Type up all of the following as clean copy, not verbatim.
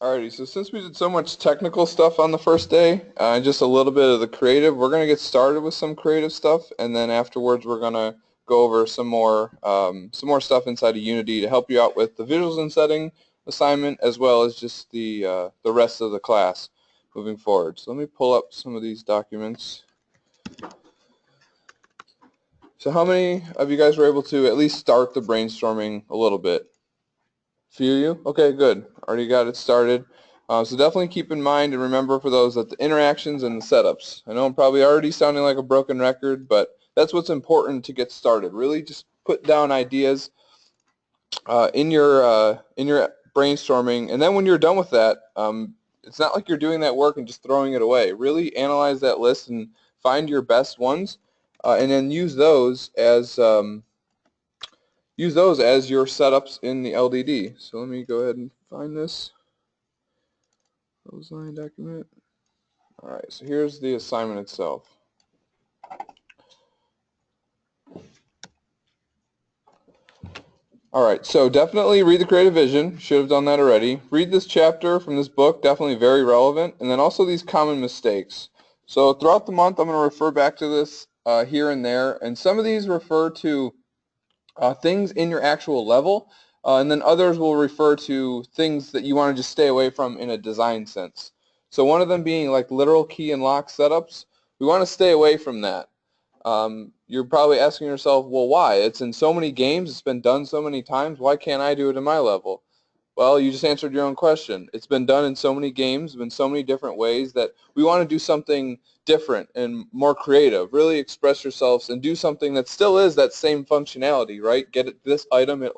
Alrighty, so since we did so much technical stuff on the first day, and just a little bit of the creative, we're going to get started with some creative stuff, and then afterwards we're going to go over some more stuff inside of Unity to help you out with the visuals and setting assignment, as well as just the rest of the class moving forward. So let me pull up some of these documents. So how many of you guys were able to at least start the brainstorming a little bit? Few of you? Okay, good. Already got it started. So definitely keep in mind and remember for those that the interactions and the setups. I know I'm probably already sounding like a broken record, but that's what's important to get started. Really just put down ideas in your brainstorming, and then when you're done with that, it's not like you're doing that work and just throwing it away. Really analyze that list and find your best ones, and then use those as your setups in the LDD. So let me go ahead and find this clothesline document. All right, so here's the assignment itself. All right, so definitely read the creative vision. Should have done that already. Read this chapter from this book, definitely very relevant. And then also these common mistakes. So throughout the month, I'm going to refer back to this here and there. And some of these refer to things in your actual level. And then others will refer to things that you want to just stay away from in a design sense. So one of them being like literal key and lock setups. We want to stay away from that. You're probably asking yourself, well, why? It's in so many games. It's been done so many times. Why can't I do it in my level? Well, you just answered your own question. It's been done in so many games, in so many different ways that we want to do something different and more creative. Really express yourselves and do something that still is that same functionality, right? Get this item, it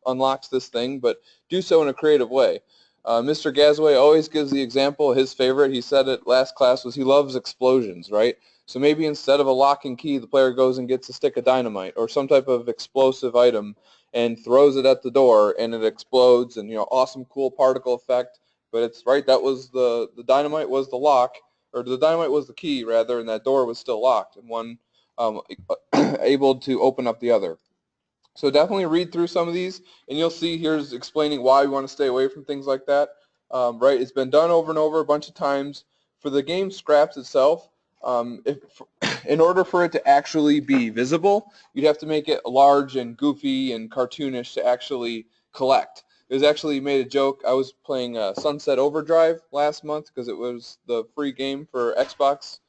unlocks this thing, but do so in a creative way. Mr. Gazaway always gives the example, his favorite, he said it last class, was he loves explosions, right? So maybe instead of a lock and key, the player goes and gets a stick of dynamite or some type of explosive item and throws it at the door and it explodes and, awesome, cool particle effect. But it's right, that was the dynamite was the lock, or the dynamite was the key, rather, and that door was still locked and one able to open up the other. So definitely read through some of these, and you'll see here's explaining why we want to stay away from things like that. Right, it's been done over and over a bunch of times. For the game scraps itself, in order for it to actually be visible, you'd have to make it large and goofy and cartoonish to actually collect. It was actually made a joke. I was playing Sunset Overdrive last month because it was the free game for Xbox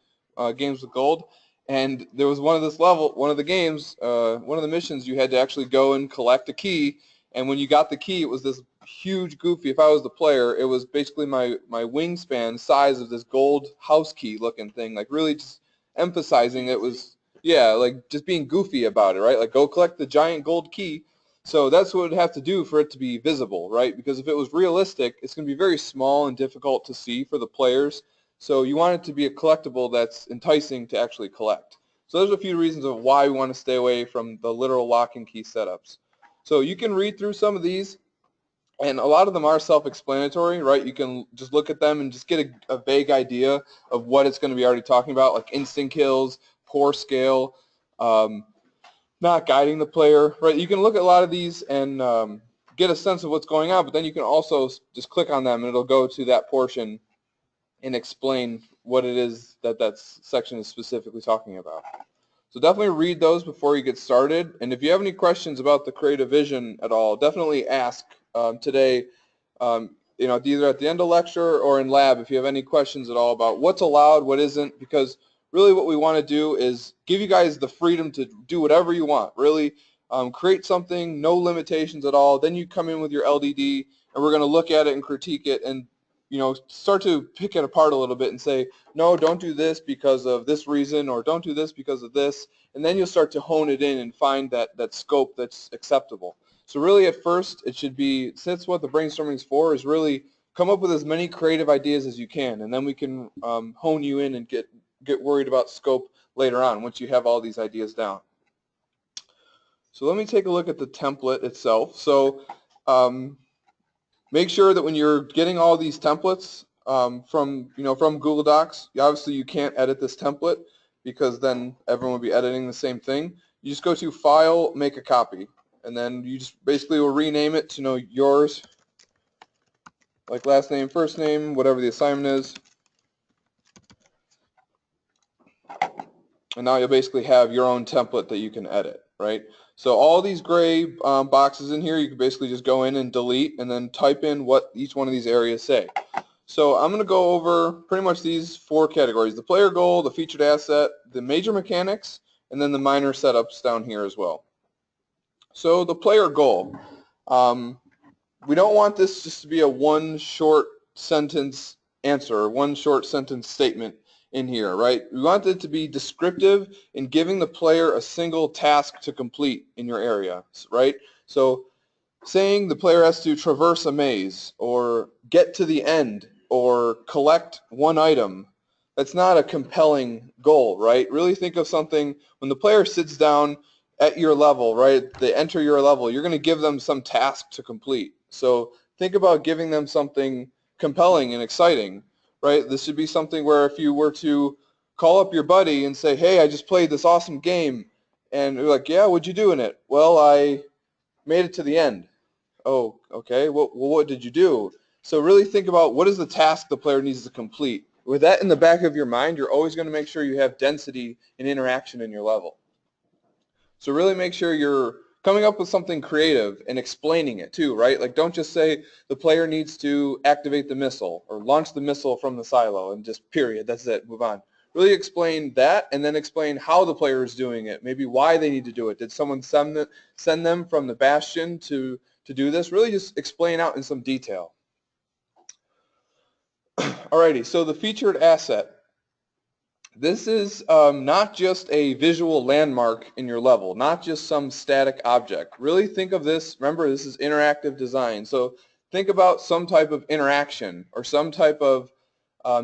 Games with Gold. And there was one of the games, one of the missions, you had to actually go and collect a key. And when you got the key, it was this huge goofy. If I was the player, it was basically my wingspan size of this gold house key looking thing, like really just emphasizing it was, yeah, like just being goofy about it, right? Like go collect the giant gold key. So that's what it would have to do for it to be visible, right? Because if it was realistic, it's going to be very small and difficult to see for the players. So you want it to be a collectible that's enticing to actually collect. So there's a few reasons of why we want to stay away from the literal lock and key setups. So you can read through some of these, and a lot of them are self-explanatory, right? You can just look at them and just get a vague idea of what it's going to be already talking about, like instant kills, poor scale, not guiding the player, right? You can look at a lot of these and get a sense of what's going on, but then you can also just click on them and it'll go to that portion and explain what it is that section is specifically talking about. So definitely read those before you get started. And if you have any questions about the creative vision at all, definitely ask today, either at the end of lecture or in lab if you have any questions at all about what's allowed, what isn't, because really what we want to do is give you guys the freedom to do whatever you want. Really create something, no limitations at all. Then you come in with your LDD, and we're going to look at it and critique it and start to pick it apart a little bit and say, no, don't do this because of this reason, or don't do this because of this, and then you'll start to hone it in and find that scope that's acceptable. So really at first it should be, since what the brainstorming is for is really come up with as many creative ideas as you can, and then we can hone you in and get worried about scope later on once you have all these ideas down. So let me take a look at the template itself. So make sure that when you're getting all these templates from Google Docs, obviously you can't edit this template because then everyone will be editing the same thing. You just go to File, Make a Copy, and then you just basically will rename it to yours like last name, first name, whatever the assignment is. And now you'll basically have your own template that you can edit, right? So all these gray boxes in here, you can basically just go in and delete and then type in what each one of these areas say. So I'm going to go over pretty much these 4 categories: the player goal, the featured asset, the major mechanics, and then the minor setups down here as well. So the player goal. We don't want this just to be a one short sentence answer, or one short sentence statement in here, right? We want it to be descriptive in giving the player a single task to complete in your area, right? So saying the player has to traverse a maze or get to the end or collect one item, that's not a compelling goal, right? Really think of something when the player sits down at your level, right? They enter your level, you're going to give them some task to complete. So think about giving them something compelling and exciting, right? This should be something where if you were to call up your buddy and say, hey, I just played this awesome game, and you're like, yeah, what'd you do in it? Well, I made it to the end. Oh, okay. Well, what did you do? So really think about what is the task the player needs to complete. With that in the back of your mind, you're always going to make sure you have density and interaction in your level. So really make sure you're coming up with something creative and explaining it too, right? Like don't just say the player needs to activate the missile or launch the missile from the silo and just period, that's it, move on. Really explain that and then explain how the player is doing it, maybe why they need to do it. Did someone send them from the bastion to do this? Really just explain out in some detail. Alrighty, so the featured asset. This is not just a visual landmark in your level, not just some static object. Really think of this, remember this is interactive design, so think about some type of interaction or some type of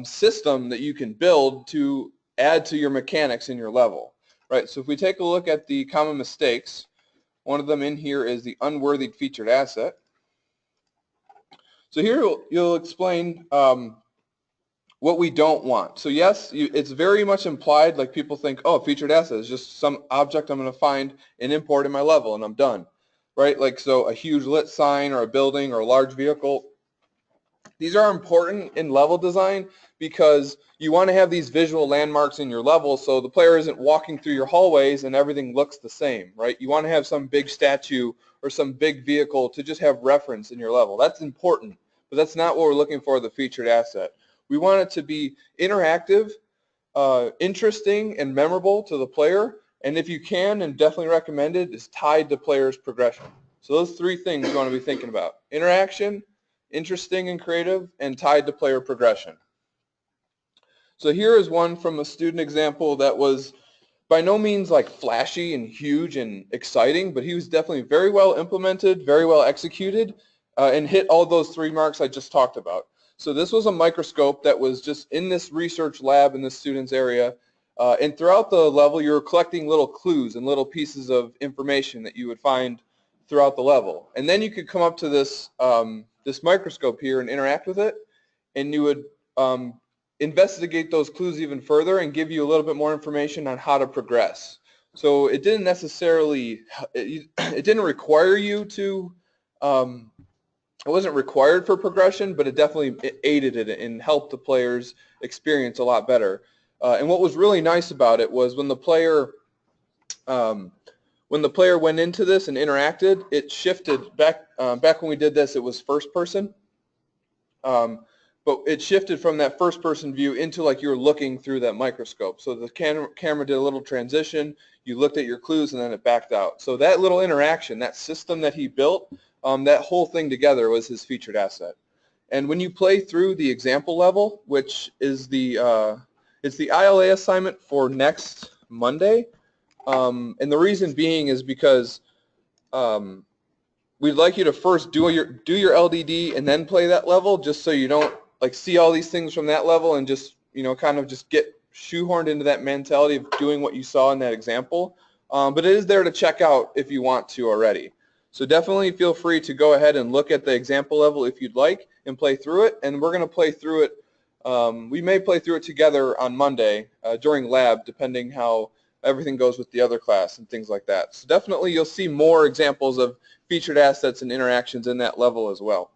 system that you can build to add to your mechanics in your level. Right, so if we take a look at the common mistakes, one of them in here is the unworthy featured asset. So here you'll explain what we don't want. So yes, it's very much implied, like people think, oh, featured asset is just some object I'm going to find and import in my level and I'm done, right? Like so a huge lit sign or a building or a large vehicle. These are important in level design because you want to have these visual landmarks in your level so the player isn't walking through your hallways and everything looks the same, right? You want to have some big statue or some big vehicle to just have reference in your level. That's important, but that's not what we're looking for the featured asset. We want it to be interactive, interesting, and memorable to the player, and if you can, and definitely recommend it, is tied to players' progression. So those 3 things you want to be thinking about: interaction, interesting and creative, and tied to player progression. So here is one from a student example that was by no means like flashy and huge and exciting, but he was definitely very well implemented, very well executed, and hit all those 3 marks I just talked about. So this was a microscope that was just in this research lab in this student's area, and throughout the level you were collecting little clues and little pieces of information that you would find throughout the level. And then you could come up to this, this microscope here and interact with it, and you would investigate those clues even further and give you a little bit more information on how to progress. So it didn't necessarily, it didn't require you to, it wasn't required for progression, but it definitely aided it and helped the player's experience a lot better. And what was really nice about it was when the player went into this and interacted, it shifted back. Back when we did this, it was first person. But it shifted from that first-person view into like you were looking through that microscope. So the camera did a little transition, you looked at your clues, and then it backed out. So that little interaction, that system that he built, that whole thing together was his featured asset. And when you play through the example level, which is it's the ILA assignment for next Monday, and the reason being is because we'd like you to first do your LDD and then play that level, just so you don't like see all these things from that level and just kind of just get shoehorned into that mentality of doing what you saw in that example. But it is there to check out if you want to already. So definitely feel free to go ahead and look at the example level if you'd like and play through it. And we're going to play through it. We may play through it together on Monday during lab, depending how everything goes with the other class and things like that. So definitely you'll see more examples of featured assets and interactions in that level as well.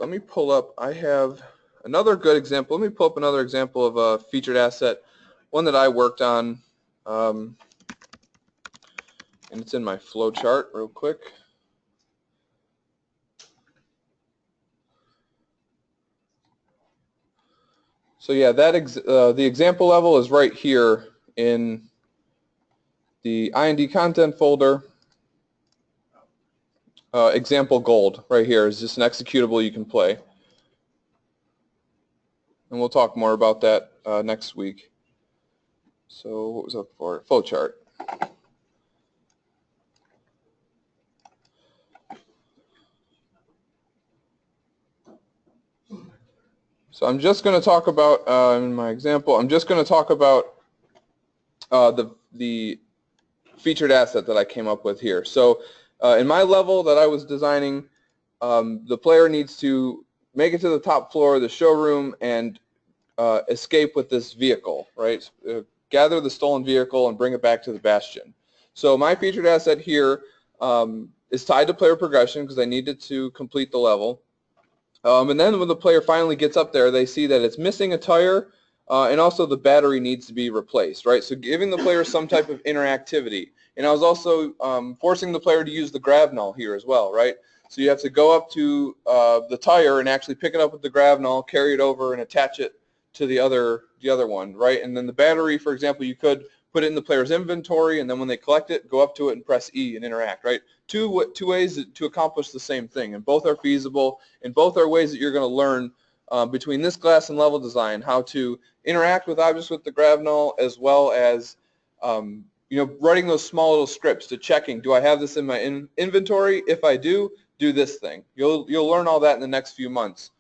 So let me pull up, I have another good example. Let me pull up another example of a featured asset, one that I worked on, and it's in my flow chart real quick. So yeah, the example level is right here in the IND content folder. Example gold right here is just an executable you can play. And we'll talk more about that next week. So what was up for? Flow chart. So I'm just going to talk about, in my example, I'm just going to talk about the featured asset that I came up with here. So in my level that I was designing, the player needs to make it to the top floor of the showroom and escape with this vehicle, right? Gather the stolen vehicle and bring it back to the bastion. So my featured asset here is tied to player progression because I needed to complete the level. And then when the player finally gets up there, they see that it's missing a tire and also the battery needs to be replaced, right? So giving the player some type of interactivity. And I was also forcing the player to use the grab null here as well, right? So you have to go up to the tire and actually pick it up with the grab null, carry it over, and attach it to the other one, right? And then the battery, for example, you could put it in the player's inventory, and then when they collect it, go up to it and press E and interact, right? Two ways to accomplish the same thing, and both are feasible, and both are ways that you're going to learn between this class and level design how to interact with objects with the grab null, as well as writing those small little scripts to checking, do I have this in my inventory? If I do this thing. You'll learn all that in the next few months.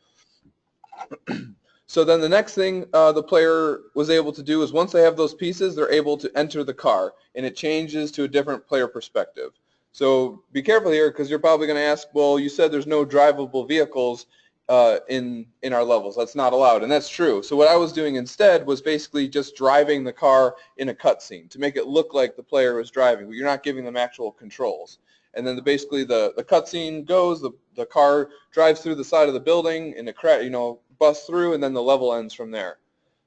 So then the next thing the player was able to do is once they have those pieces, they're able to enter the car, and it changes to a different player perspective. So be careful here because you're probably going to ask, well, you said there's no drivable vehicles in our levels. That's not allowed, and that's true. So what I was doing instead was basically just driving the car in a cutscene to make it look like the player was driving, but you're not giving them actual controls. And then basically the cutscene goes, the car drives through the side of the building, and it busts through, and then the level ends from there.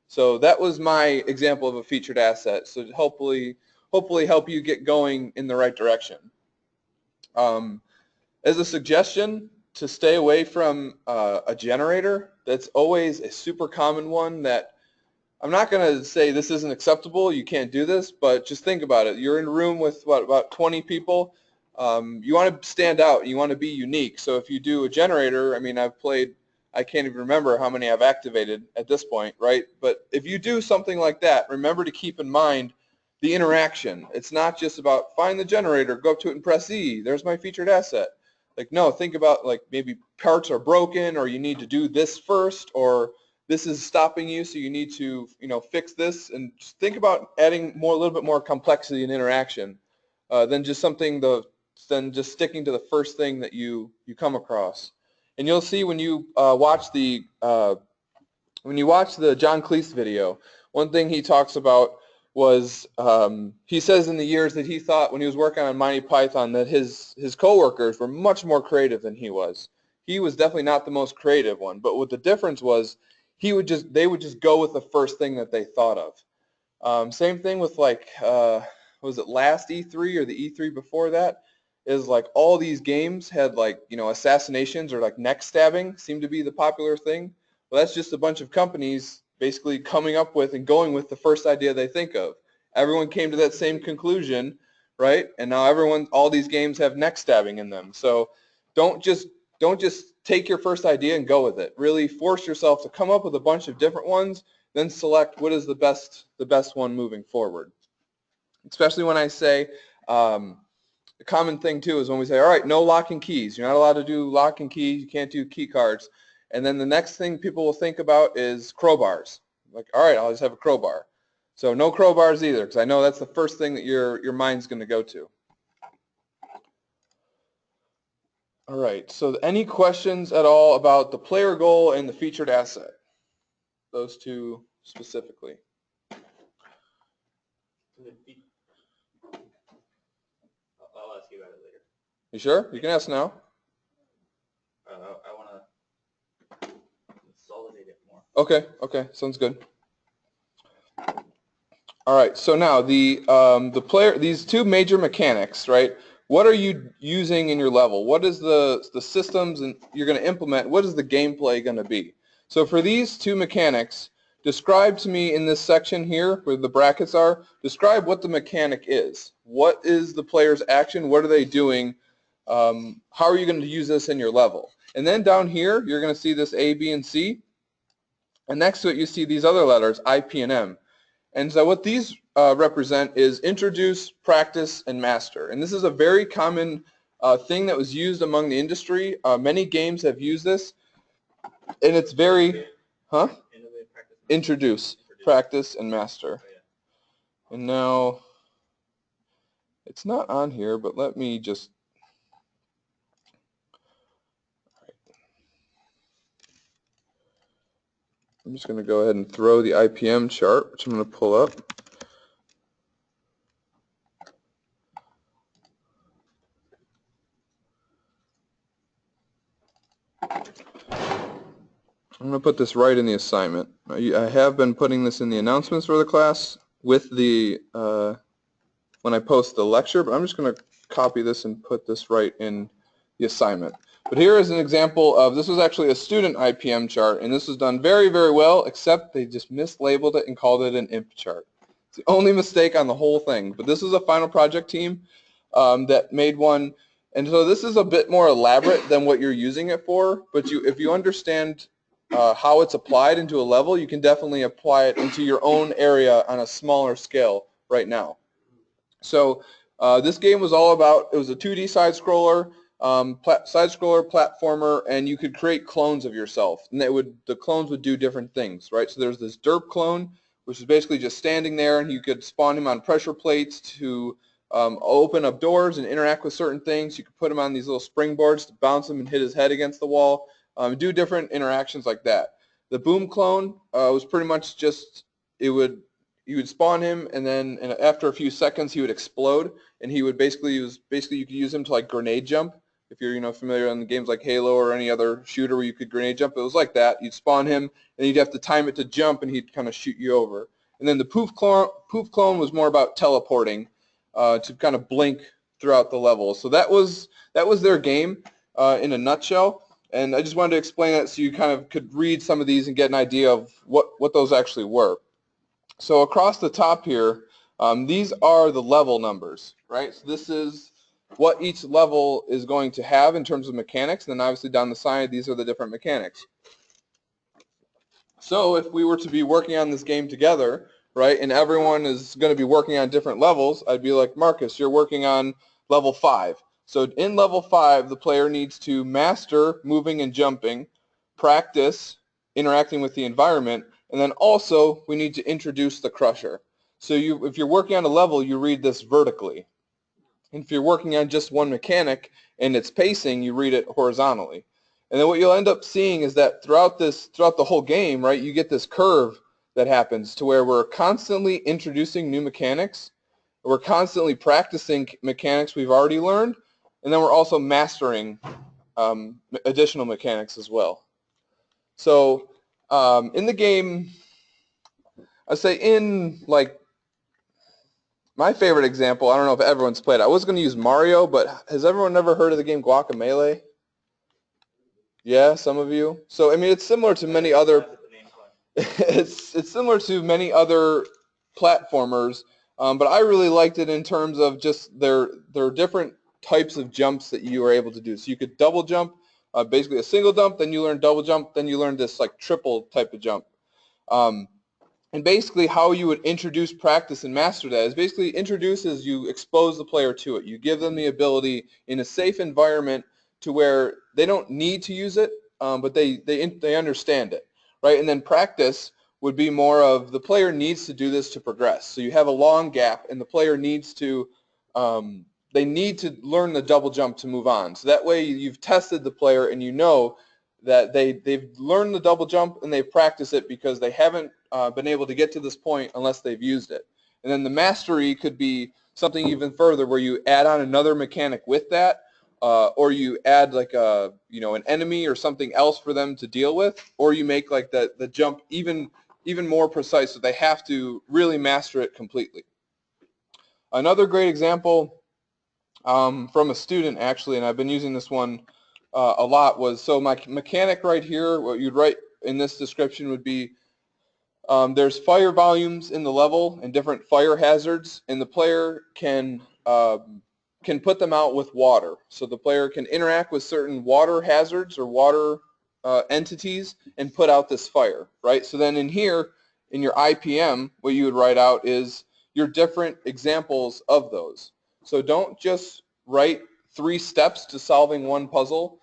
So that was my example of a featured asset. So hopefully help you get going in the right direction. As a suggestion to stay away from a generator, that's always a super common one that I'm not going to say this isn't acceptable, you can't do this, but just think about it. You're in a room with, about 20 people. You want to stand out. You want to be unique. So if you do a generator, I mean, I can't even remember how many I've activated at this point, right? But if you do something like that, remember to keep in mind the interaction. It's not just about find the generator, go up to it and press E. There's my featured asset. Like, no, think about like maybe parts are broken or you need to do this first or this is stopping you, so you need to, fix this, and just think about adding a little bit more complexity and interaction than just sticking to the first thing that you come across. And you'll see when you watch the John Cleese video, one thing he talks about was he says in the years that he thought when he was working on Monty Python that his coworkers were much more creative than he was. He was definitely not the most creative one, but what the difference was, they would just go with the first thing that they thought of. Same thing with was it last E3 or the E3 before that? Is like all these games had assassinations or like neck stabbing seemed to be the popular thing. Well, that's just a bunch of companies basically coming up with and going with the first idea they think of. Everyone came to that same conclusion, right? And now all these games have neck stabbing in them. So don't just take your first idea and go with it. Really force yourself to come up with a bunch of different ones, then select what is the best one moving forward. Especially when I say, the common thing too is when we say, all right, no lock and keys. You're not allowed to do lock and key. You can't do key cards. And then the next thing people will think about is crowbars. Like, all right, I'll just have a crowbar. So no crowbars either, because I know that's the first thing that your mind's going to go to. All right, so any questions at all about the player goal and the featured asset? Those two specifically. I'll ask you about it later. You sure? You can ask now. I want to Okay, okay, sounds good. All right, so now the player, these two major mechanics, right? What are you using in your level? What is the systems and you're going to implement? What is the gameplay going to be? So for these two mechanics, describe to me in this section here where the brackets are, describe what the mechanic is. What is the player's action? What are they doing? How are you going to use this in your level? And then down here, you're going to see this A, B, and C. And next to it, you see these other letters, I, P, and M. And so what these represent is introduce, practice, and master. And this is a very common thing that was used among the industry. Many games have used this, and it's very, introduce, practice, and master. And now, it's not on here, but let me just, I'm just going to go ahead and throw the IPM chart, which I'm going to pull up. I'm going to put this right in the assignment. I have been putting this in the announcements for the class with the, when I post the lecture, but I'm just going to copy this and put this right in the assignment. But here is an example of, this was actually a student IPM chart, and this was done very, very well, except they just mislabeled it and called it an IMP chart. It's the only mistake on the whole thing. But this is a final project team that made one, and so this is a bit more elaborate than what you're using it for, but if you understand how it's applied into a level, you can definitely apply it into your own area on a smaller scale right now. So this game was all about, it was a 2D side-scroller, platformer, and you could create clones of yourself. And the clones would do different things, right? So there's this derp clone, which is basically just standing there, and you could spawn him on pressure plates to open up doors and interact with certain things. You could put him on these little springboards to bounce him and hit his head against the wall, do different interactions like that. The boom clone was pretty much just, you would spawn him, and then after a few seconds he would explode, and he would basically you could use him to like grenade jump. If you're familiar on the games like Halo or any other shooter where you could grenade jump, it was like that. You'd spawn him, and you'd have to time it to jump, and he'd kind of shoot you over. And then the poof clone was more about teleporting to kind of blink throughout the level. So that was their game in a nutshell. And I just wanted to explain that so you kind of could read some of these and get an idea of what those actually were. So across the top here, these are the level numbers, right? So this is what each level is going to have in terms of mechanics, and then obviously down the side, these are the different mechanics. So if we were to be working on this game together, right, and everyone is going to be working on different levels, I'd be like, Marcus, you're working on level 5. So in level 5, the player needs to master moving and jumping, practice interacting with the environment, and then also we need to introduce the crusher. So if you're working on a level, you read this vertically. And if you're working on just one mechanic and its pacing, you read it horizontally. And then what you'll end up seeing is that throughout the whole game, right, you get this curve that happens to where we're constantly introducing new mechanics, we're constantly practicing mechanics we've already learned, and then we're also mastering additional mechanics as well. So in the game, I say in like my favorite example, I don't know if everyone's played it. I was going to use Mario, but has everyone ever heard of the game Guacamelee? Yeah, some of you. So I mean, it's similar to many other. It's similar to many other platformers, but I really liked it in terms of just there are different types of jumps that you were able to do. So you could double jump, basically a single jump, then you learn double jump, then you learn this like triple type of jump. And basically how you would introduce, practice, and master that is basically introduces, you expose the player to it. You give them the ability in a safe environment to where they don't need to use it, but they understand it, right? And then practice would be more of the player needs to do this to progress. So you have a long gap, and the player needs to, they need to learn the double jump to move on. So that way you've tested the player and you know that they've learned the double jump and they've practiced it because they haven't been able to get to this point unless they've used it. And then the mastery could be something even further where you add on another mechanic with that, or you add like a, an enemy or something else for them to deal with, or you make like the jump even more precise, so they have to really master it completely. Another great example from a student, actually, and I've been using this one a lot, was, so my mechanic right here, what you'd write in this description would be, there's fire volumes in the level and different fire hazards, and the player can put them out with water. So the player can interact with certain water hazards or water entities and put out this fire, right? So then in here, in your IPM, what you would write out is your different examples of those. So don't just write 3 steps to solving one puzzle.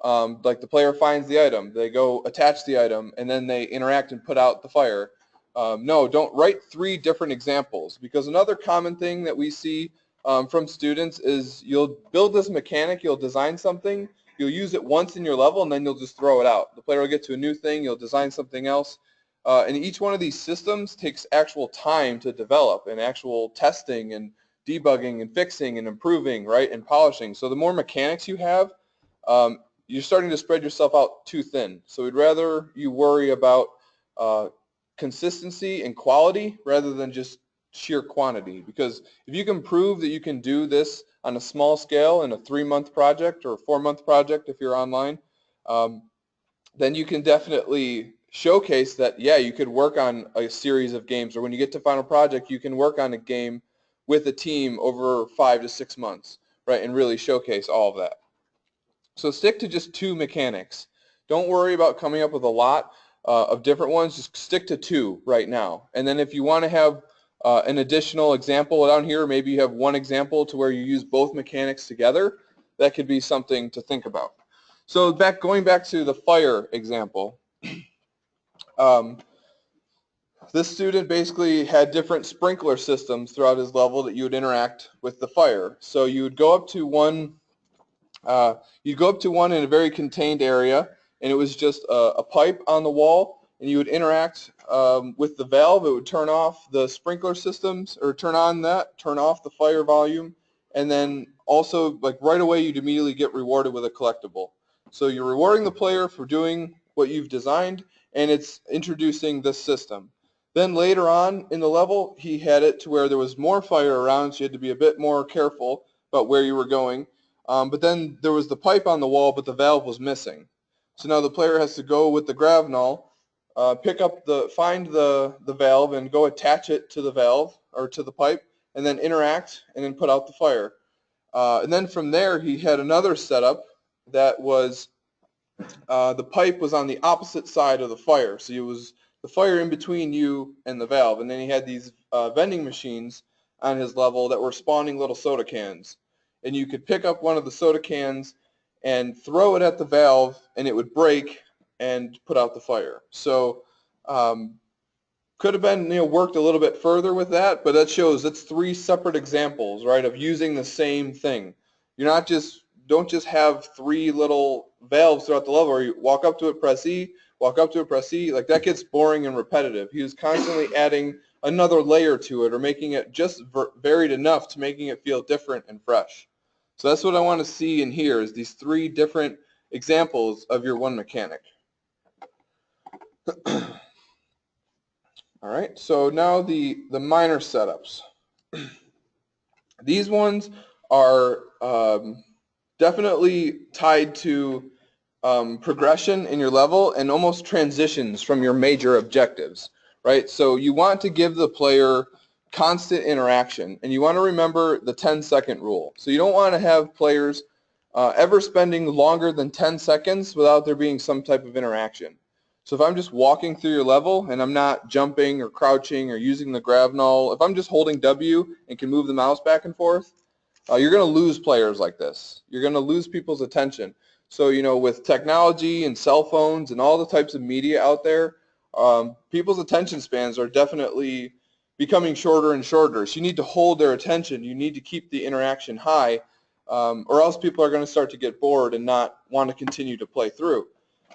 Like the player finds the item, they go attach the item, and then they interact and put out the fire. No, don't write 3 different examples, because another common thing that we see from students is you'll build this mechanic, you'll design something, you'll use it once in your level, and then you'll just throw it out. The player will get to a new thing, you'll design something else. And each one of these systems takes actual time to develop, and actual testing and debugging and fixing and improving, right, and polishing. So the more mechanics you have, you're starting to spread yourself out too thin. So we'd rather you worry about consistency and quality rather than just sheer quantity. Because if you can prove that you can do this on a small scale in a 3-month project or a 4-month project if you're online, then you can definitely showcase that, yeah, you could work on a series of games, or when you get to final project, you can work on a game with a team over 5 to 6 months, right, and really showcase all of that. So stick to just 2 mechanics. Don't worry about coming up with a lot of different ones. Just stick to 2 right now. And then if you want to have an additional example down here, maybe you have one example to where you use both mechanics together, that could be something to think about. So going back to the fire example, this student basically had different sprinkler systems throughout his level that you would interact with the fire. So you would go up to one in a very contained area, and it was just a pipe on the wall, and you would interact with the valve. It would turn off the sprinkler systems, or turn off the fire volume, and then also, like, right away you'd immediately get rewarded with a collectible. So you're rewarding the player for doing what you've designed, and it's introducing this system. Then later on in the level, he had it to where there was more fire around, so you had to be a bit more careful about where you were going. But then there was the pipe on the wall, but the valve was missing. So now the player has to go with the grav null, find the valve and go attach it to the valve or to the pipe, and then interact and then put out the fire. And then from there, he had another setup that was the pipe was on the opposite side of the fire. So it was the fire in between you and the valve. And then he had these vending machines on his level that were spawning little soda cans. And you could pick up one of the soda cans and throw it at the valve, and it would break and put out the fire. So could have been, worked a little bit further with that, but that shows that's 3 separate examples, right, of using the same thing. Don't just have 3 little valves throughout the level where you walk up to it, press E, walk up to it, press E. Like, that gets boring and repetitive. He was constantly adding another layer to it, or making it just varied enough to making it feel different and fresh. So that's what I want to see in here, is these 3 different examples of your one mechanic. All right, so now the minor setups. These ones are definitely tied to progression in your level and almost transitions from your major objectives, right? So you want to give the player constant interaction, and you want to remember the 10-second rule. So you don't want to have players ever spending longer than 10 seconds without there being some type of interaction. So if I'm just walking through your level and I'm not jumping or crouching or using the grav null, if I'm just holding W and can move the mouse back and forth, you're going to lose players like this. You're going to lose people's attention. So, with technology and cell phones and all the types of media out there, people's attention spans are definitely becoming shorter and shorter. So you need to hold their attention. You need to keep the interaction high, or else people are going to start to get bored and not want to continue to play through.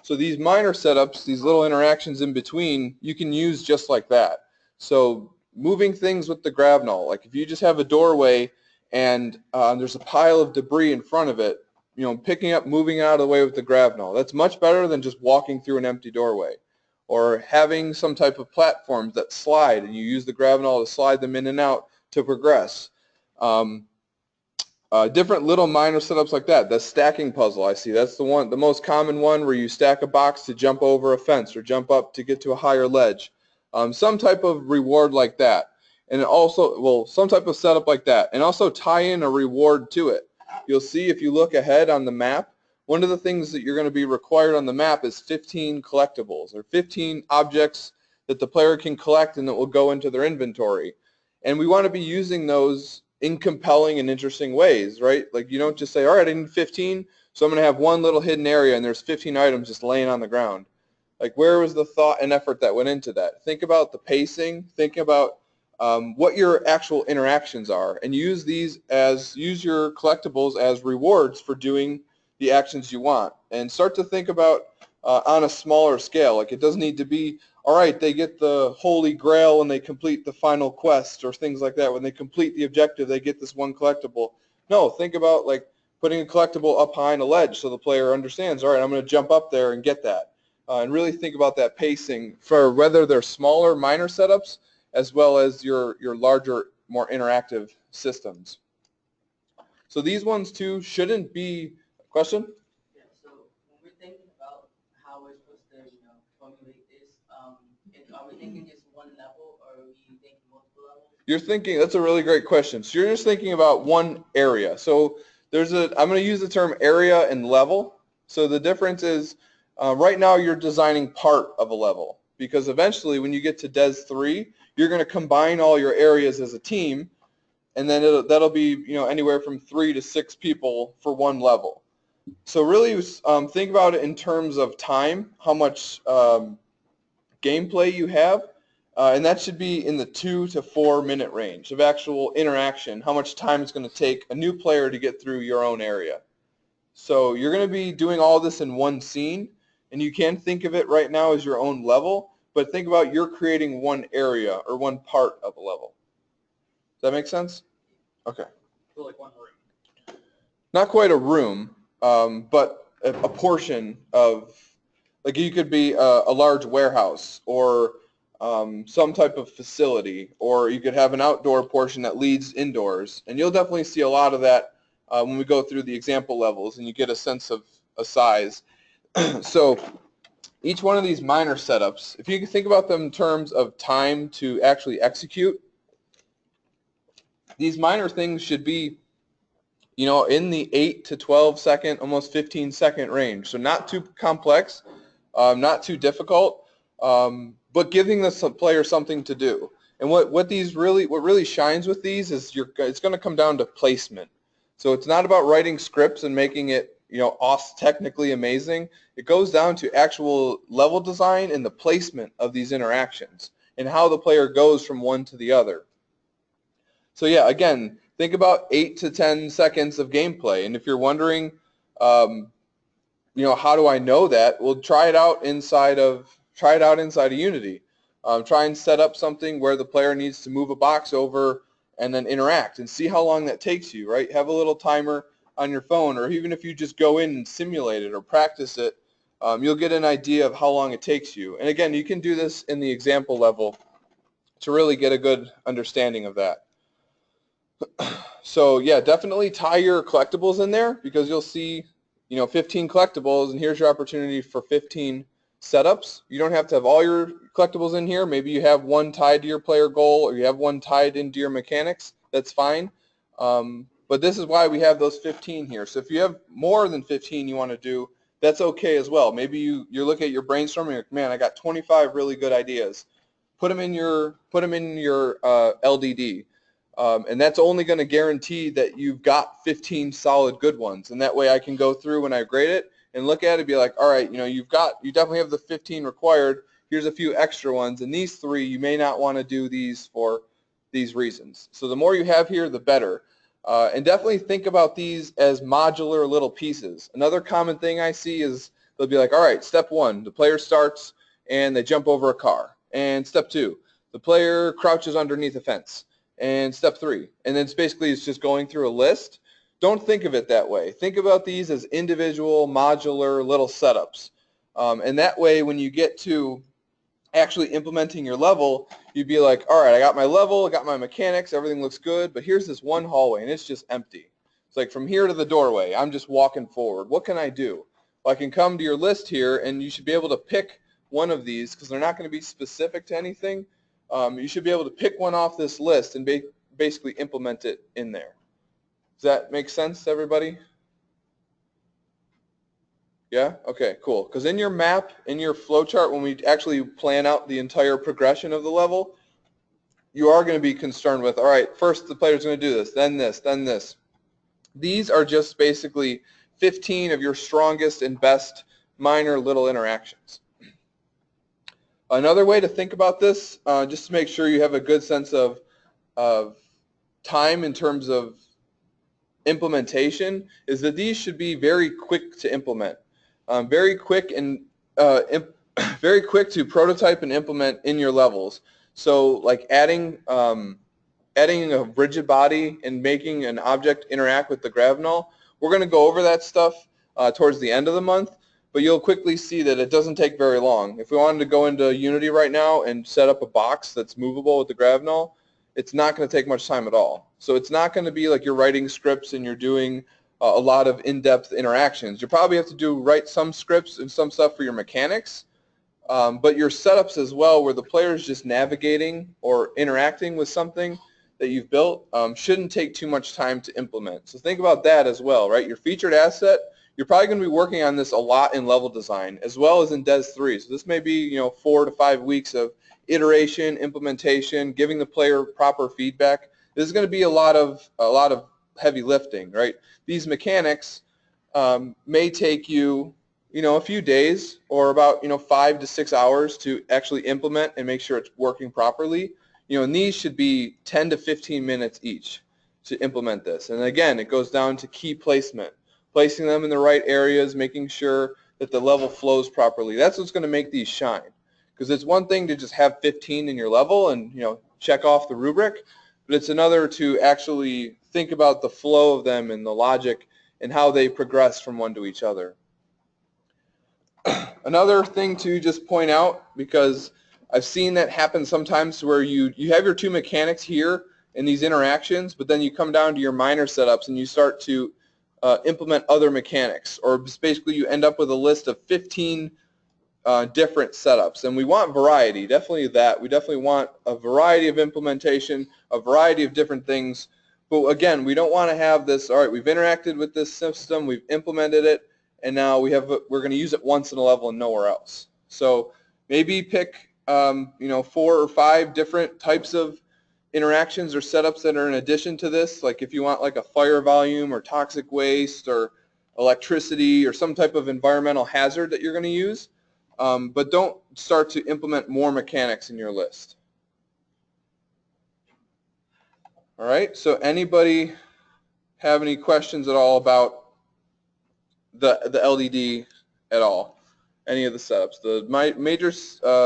So these minor setups, these little interactions in between, you can use just like that. So moving things with the grav null, like if you just have a doorway and there's a pile of debris in front of it, picking up, moving out of the way with the grapnel. That's much better than just walking through an empty doorway. Or having some type of platforms that slide, and you use the grapnel to slide them in and out to progress. Different little minor setups like that. The stacking puzzle, I see. That's the most common one where you stack a box to jump over a fence or jump up to get to a higher ledge. Some type of reward like that. And also, well, some type of setup like that. And also tie in a reward to it. You'll see if you look ahead on the map, one of the things that you're going to be required on the map is 15 collectibles, or 15 objects that the player can collect and that will go into their inventory. And we want to be using those in compelling and interesting ways, right? Like you don't just say, all right, I need 15, so I'm going to have one little hidden area and there's 15 items just laying on the ground. Like where was the thought and effort that went into that? Think about the pacing. Think about what your actual interactions are, and use your collectibles as rewards for doing the actions you want. And start to think about on a smaller scale. Like it doesn't need to be, all right, they get the Holy Grail and they complete the final quest or things like that. When they complete the objective, they get this one collectible. No, think about like putting a collectible up behind a ledge so the player understands, all right, I'm going to jump up there and get that. And really think about that pacing for whether they're smaller, minor setups, as well as your larger, more interactive systems. So these ones too shouldn't be, question? Yeah, so when we're thinking about how we're supposed to, formulate this, are we thinking just one level or are we thinking multiple levels? You're thinking, that's a really great question. So you're just thinking about one area. So I'm going to use the term area and level. So the difference is right now you're designing part of a level, because eventually when you get to Des 3, you're going to combine all your areas as a team, and then that'll be anywhere from 3 to 6 people for one level. So really think about it in terms of time, how much gameplay you have, and that should be in the 2 to 4 minute range of actual interaction, how much time it's going to take a new player to get through your own area. So you're going to be doing all this in one scene, and you can think of it right now as your own level, but think about you're creating one area or one part of a level. Does that make sense? Okay. So like one room. Not quite a room, but a portion of, like you could be a large warehouse or some type of facility, or you could have an outdoor portion that leads indoors. And you'll definitely see a lot of that when we go through the example levels and you get a sense of a size. So each one of these minor setups, if you can think about them in terms of time to actually execute, these minor things should be in the 8 to 12 second, almost 15-second range. So not too complex, not too difficult, but giving the player something to do. And what really shines with these is it's going to come down to placement. So it's not about writing scripts and making it technically amazing. It goes down to actual level design and the placement of these interactions and how the player goes from one to the other. So yeah, again, think about 8 to 10 seconds of gameplay. And if you're wondering, how do I know that? Well, try it out inside of Unity. Try and set up something where the player needs to move a box over and then interact and see how long that takes you, right? Have a little timer on your phone, or even if you just go in and simulate it or practice it, you'll get an idea of how long it takes you. And again, you can do this in the example level to really get a good understanding of that. So yeah, definitely tie your collectibles in there, because you'll see 15 collectibles, and here's your opportunity for 15 setups. You don't have to have all your collectibles in here. Maybe you have one tied to your player goal, or you have one tied into your mechanics. That's fine. But this is why we have those 15 here. So if you have more than 15 you want to do, that's okay as well. Maybe you're looking at your brainstorming, you're like, man, I got 25 really good ideas. Put them in your LDD. And that's only going to guarantee that you've got 15 solid good ones. And that way I can go through when I grade it and look at it and be like, all right, you definitely have the 15 required. Here's a few extra ones. And these 3, you may not want to do these for these reasons. So the more you have here, the better. And definitely think about these as modular little pieces. Another common thing I see is they'll be like, all right, step 1, the player starts and they jump over a car. And step 2, the player crouches underneath a fence. And step 3, and then it's just going through a list don't think of it that way. Think about these as individual, modular little setups. And that way, when you get to actually implementing your level, you'd be like, all right, I got my level, I got my mechanics, everything looks good, but here's this one hallway, and it's just empty. It's like from here to the doorway, I'm just walking forward. What can I do? Well, I can come to your list here, and you should be able to pick one of these, because they're not going to be specific to anything. You should be able to pick one off this list and basically implement it in there. Does that make sense to everybody? Yeah? Okay, cool. Because in your map, in your flowchart, when we actually plan out the entire progression of the level, you are going to be concerned with, all right, first the player's going to do this, then this, then this. These are just basically 15 of your strongest and best minor little interactions. Another way to think about this, just to make sure you have a good sense of time in terms of implementation, is that these should be very quick to implement. Very quick very quick to prototype and implement in your levels. So like adding a rigid body and making an object interact with the gravinol, we're going to go over that stuff towards the end of the month, but you'll quickly see that it doesn't take very long. If we wanted to go into Unity right now and set up a box that's movable with the gravinol, it's not going to take much time at all. So it's not going to be like you're writing scripts and you're doing a lot of in-depth interactions. You probably have to write some scripts and some stuff for your mechanics, but your setups as well, where the player is just navigating or interacting with something that you've built, shouldn't take too much time to implement. So think about that as well, right? Your featured asset, you're probably going to be working on this a lot in level design as well as in Des 3. So this may be 4 to 5 weeks of iteration, implementation, giving the player proper feedback. This is going to be a lot of heavy lifting, right? These mechanics may take you a few days or about 5 to 6 hours to actually implement and make sure it's working properly. And these should be 10 to 15 minutes each to implement this. And again, it goes down to key placement, placing them in the right areas, making sure that the level flows properly. That's what's going to make these shine. Because it's one thing to just have 15 in your level and check off the rubric, but it's another to actually think about the flow of them and the logic and how they progress from one to each other. Another thing to just point out, because I've seen that happen sometimes where you have your two mechanics here in these interactions, but then you come down to your minor setups and you start to implement other mechanics, or basically you end up with a list of 15 different setups. And we want variety, definitely that. We definitely want a variety of implementation, a variety of different things. But again, we don't want to have this, all right, we've interacted with this system, we've implemented it, and now we're going to use it once in a level and nowhere else. So maybe pick 4 or 5 different types of interactions or setups that are in addition to this. Like if you want like a fire volume or toxic waste or electricity or some type of environmental hazard that you're going to use, but don't start to implement more mechanics in your list. All right, so anybody have any questions at all about the LDD at all? Any of the setups, the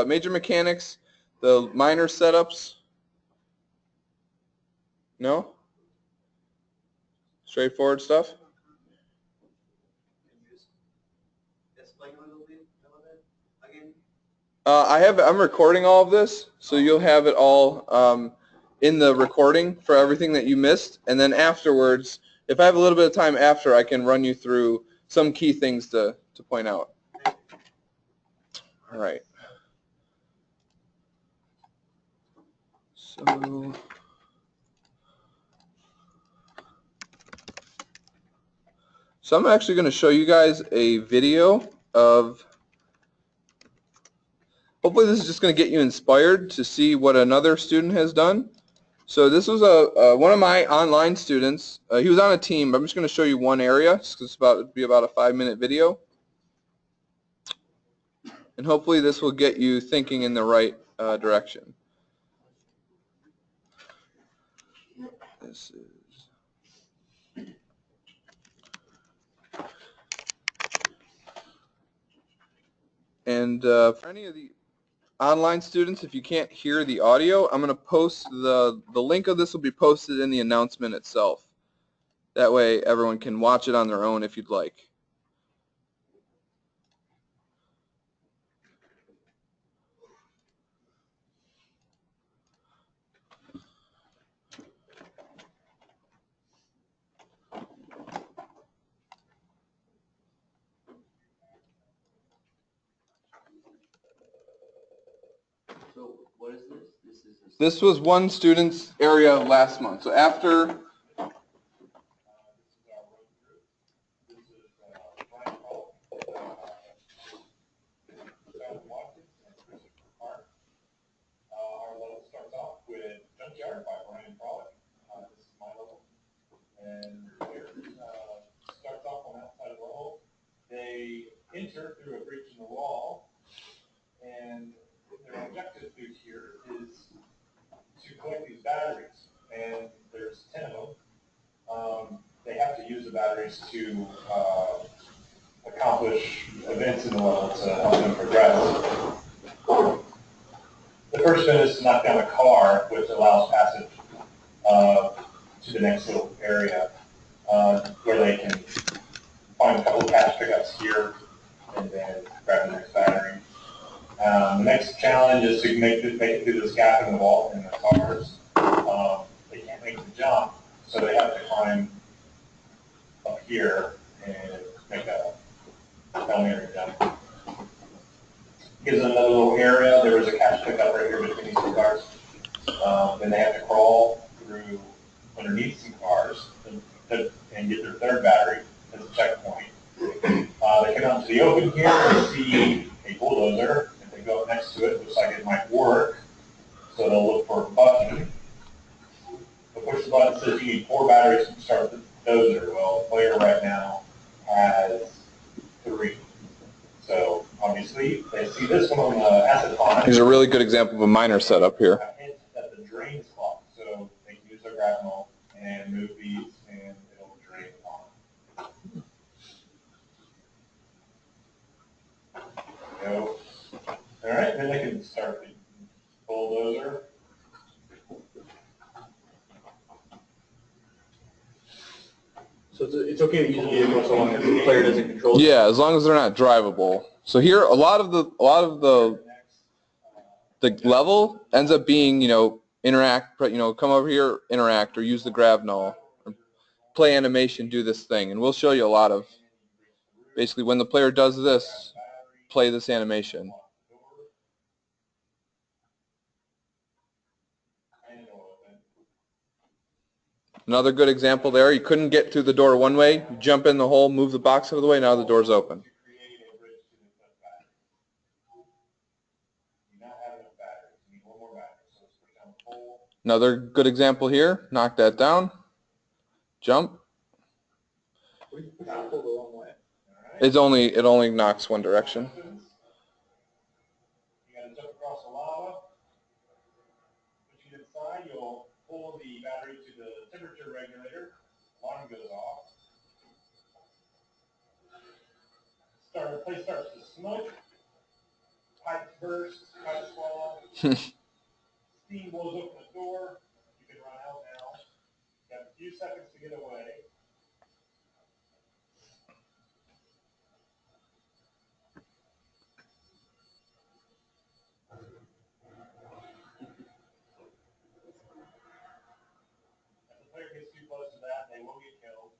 major mechanics, the minor setups? No? Straightforward stuff? Can you just explain a little bit again? I'm recording all of this, so you'll have it all in the recording for everything that you missed, and then afterwards, if I have a little bit of time after, I can run you through some key things to point out. All right. So I'm actually going to show you guys a video of, hopefully this is just going to get you inspired to see what another student has done. So this was one of my online students. He was on a team, but I'm just going to show you one area, just 'cause it'll be about a 5-minute video. And hopefully this will get you thinking in the right direction. This is... And for any of the online students, if you can't hear the audio, I'm going to post the link of this will be posted in the announcement itself. That way everyone can watch it on their own if you'd like. So what is this? This was one student's area last month. So after our level starts off with Junkyard by Brian Frolic. This is my level. And here starts off on that side of the level. They enter through a breach in the wall, and their objective through here is to collect these batteries. And there's 10 of them. They have to use the batteries to accomplish events in the level to help them progress. The first bit is to knock down a car, which allows passage to the next little area where they can find a couple of cash pickups here and then grab the next battery. The next challenge is to make it through this gap in the wall in the cars. They can't make the jump, so they have to climb up here and make a elevator jump. Gives them another little area. There was a cash pickup right here between these two cars. Then they have to crawl through underneath some cars and get their third battery as a checkpoint. They come out to the open here and see a bulldozer. If they go up next to it, it looks like it might work. So they'll look for a button. They'll push the button that says you need 4 batteries to start the dozer. Well, the player right now has 3. So obviously they see this one on the acetone. here's a really good example of a miner setup here. A hint that the drain is clogged, so they can use their grapnel and move these, and it'll drain on. Go. All right, then they can start the bulldozer. So it's okay to use a vehicle so long as the player doesn't control it? Yeah, as long as they're not drivable. So here, a lot of the level ends up being, interact, come over here, interact, or use the grapnel, or play animation, do this thing, and we'll show you a lot of. Basically, when the player does this, play this animation. Another good example there, you couldn't get through the door one way, you jump in the hole, move the box out of the way, now the door's open. Another good example here, knock that down, jump. It only knocks one direction. You got to jump across the lava. Once you get inside, you'll pull the battery to the temperature regulator. Alarm goes off. The place starts to smoke. Pipes burst. Pipes fall. Steam blows open the door. You can run out now. You have a few seconds to get away. If the player gets too close to that, they will get killed.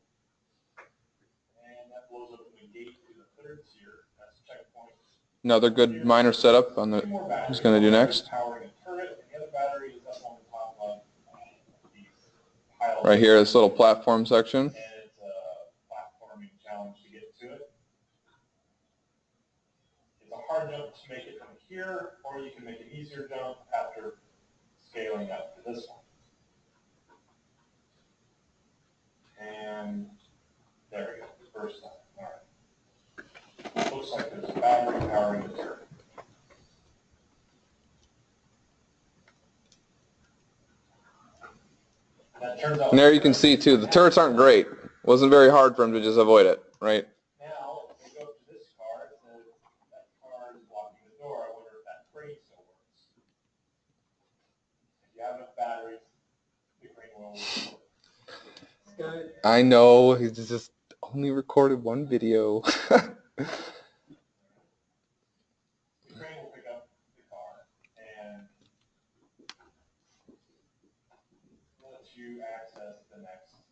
And that blows open the gate to the third tier. That's checkpoint. Another good miner setup on the who's going to do next. Powering a turret, and the other battery is up on the top of these piles. Right here, this little platform section. And it's a platforming challenge to get to it. It's a hard jump to make it from here, or you can make an easier jump after scaling up to this one. And there we go, first time. All right. Looks like there's a battery powering the turret. And there you can see too, the turrets aren't great. It wasn't very hard for him to just avoid it, right? Now, we go to this car, it says that car is blocking the door. I wonder if that crane still works. If you have enough batteries, the crane will work. I know, he's just only recorded one video. The crane will pick up the car and let you access the next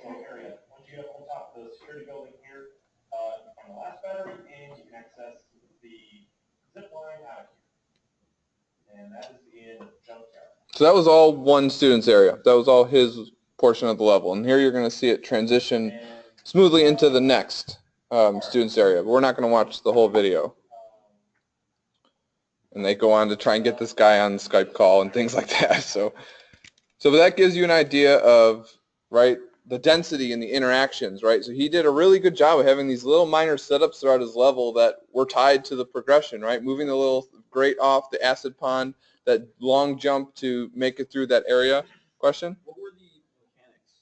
little area. Once you get up on top of the security building here, you find the last battery and you can access the zip line out of here. And that is the end of the junkyard. So that was all one student's area. That was all his portion of the level. And here you're going to see it transition smoothly into the next student's area. But we're not going to watch the whole video. And they go on to try and get this guy on the Skype call and things like that. So that gives you an idea of, right, the density and the interactions, right? So he did a really good job of having these little minor setups throughout his level that were tied to the progression, right? Moving the little grate off, the acid pond, that long jump to make it through that area. Question? What were the mechanics?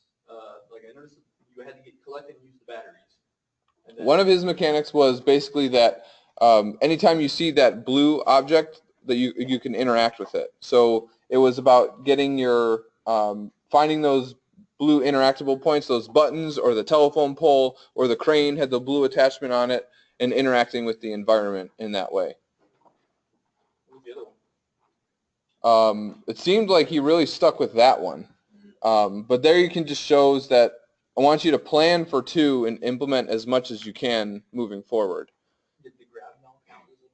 Like I noticed you had to collect and use the batteries. One of his mechanics was basically that anytime you see that blue object, that you can interact with it. So it was about getting your finding those blue interactable points, those buttons or the telephone pole or the crane had the blue attachment on it, and interacting with the environment in that way. What was the other one? It seemed like he really stuck with that one. But there you can just shows that I want you to plan for 2 and implement as much as you can moving forward. Did the gravity all count as a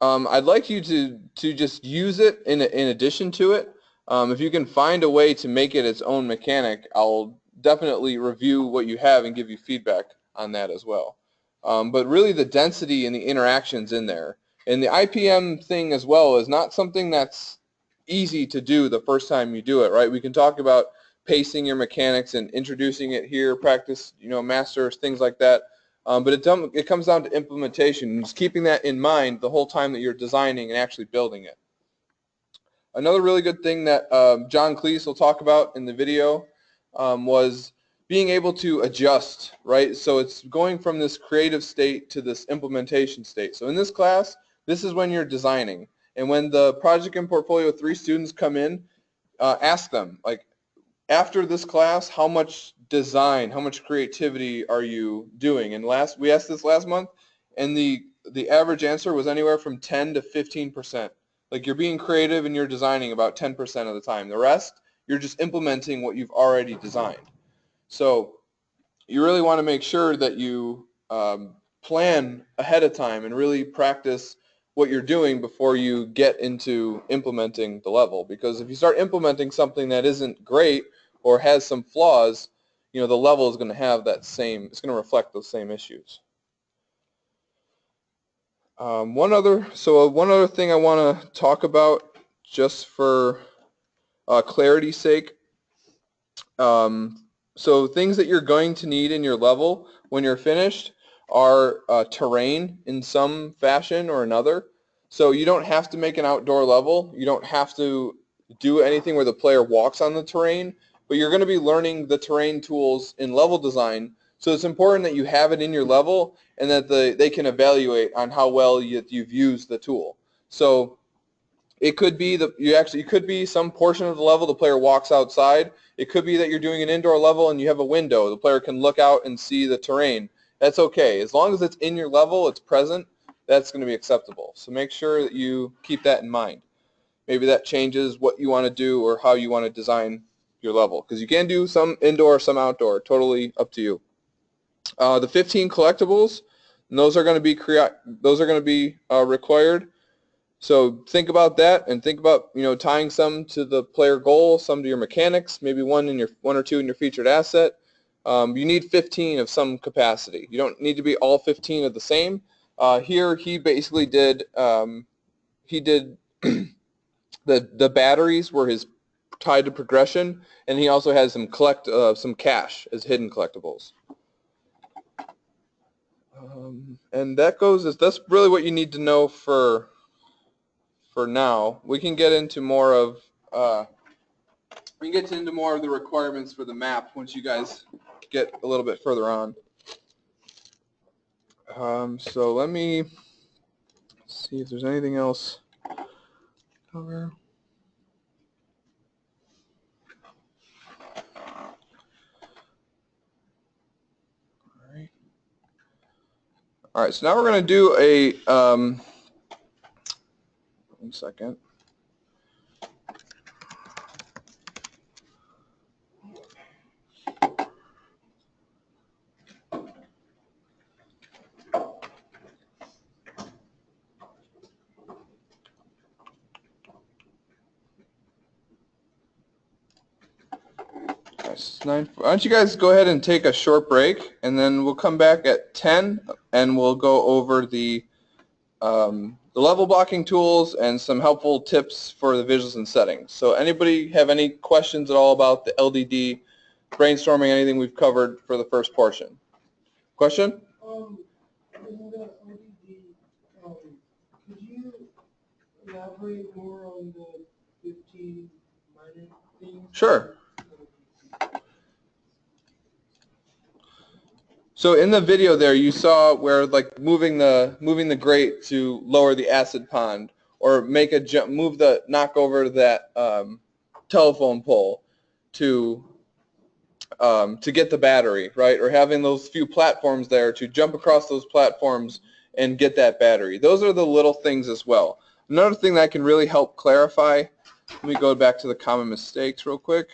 mechanic? I'd like you to just use it in addition to it. If you can find a way to make it its own mechanic, I'll definitely review what you have and give you feedback on that as well. But really the density and the interactions in there. And the IPM thing as well is not something that's easy to do the first time you do it, right? We can talk about pacing your mechanics and introducing it here, practice, masters, things like that. But it comes down to implementation and just keeping that in mind the whole time that you're designing and actually building it. Another really good thing that John Cleese will talk about in the video was being able to adjust, right? So it's going from this creative state to this implementation state. So in this class, this is when you're designing. And when the project and portfolio 3 students come in, ask them, like, after this class, how much design, how much creativity are you doing? And we asked this last month, and the average answer was anywhere from 10 to 15%. Like, you're being creative and you're designing about 10% of the time. The rest, you're just implementing what you've already designed. So you really want to make sure that you plan ahead of time and really practice what you're doing before you get into implementing the level. Because if you start implementing something that isn't great or has some flaws, the level is going to have it's going to reflect those same issues. One other thing I want to talk about, just for clarity's sake. So things that you're going to need in your level when you're finished are terrain in some fashion or another. So you don't have to make an outdoor level. You don't have to do anything where the player walks on the terrain, but you're going to be learning the terrain tools in level design. So it's important that you have it in your level and that they can evaluate on how well you've used the tool. So it could be it could be some portion of the level the player walks outside. It could be that you're doing an indoor level and you have a window. The player can look out and see the terrain. That's okay. As long as it's in your level, it's present, that's going to be acceptable. So make sure that you keep that in mind. Maybe that changes what you want to do or how you want to design your level. Because you can do some indoor, some outdoor. Totally up to you. The 15 collectibles, those are going to be required. So think about that, and think about tying some to the player goal, some to your mechanics, maybe one or two in your featured asset. You need 15 of some capacity. You don't need to be all 15 of the same. Here he basically did the batteries were his tied to progression, and he also has some cash as hidden collectibles. And that's really what you need to know for now. We can get into more of the requirements for the map once you guys get a little bit further on. So let me see if there's anything else to cover. All right, so now we're going to do a, 1 second. Why don't you guys go ahead and take a short break, and then we'll come back at 10, and we'll go over the level blocking tools and some helpful tips for the visuals and settings. So anybody have any questions at all about the LDD, brainstorming, anything we've covered for the first portion? Question? In the LDD, could you elaborate more on the 15 minor things? Sure. So in the video there, you saw where like moving the grate to lower the acid pond, or make a jump, knock over that telephone pole to get the battery, right? Or having those few platforms there to jump across those platforms and get that battery. Those are the little things as well. Another thing that can really help clarify. Let me go back to the common mistakes real quick.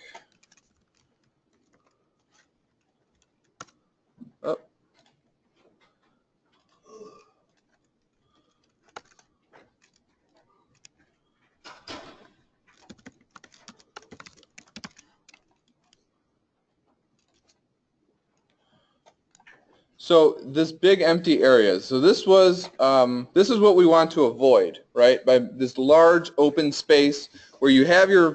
Oh. So this big empty area. So this is what we want to avoid, right? By this large open space where you have your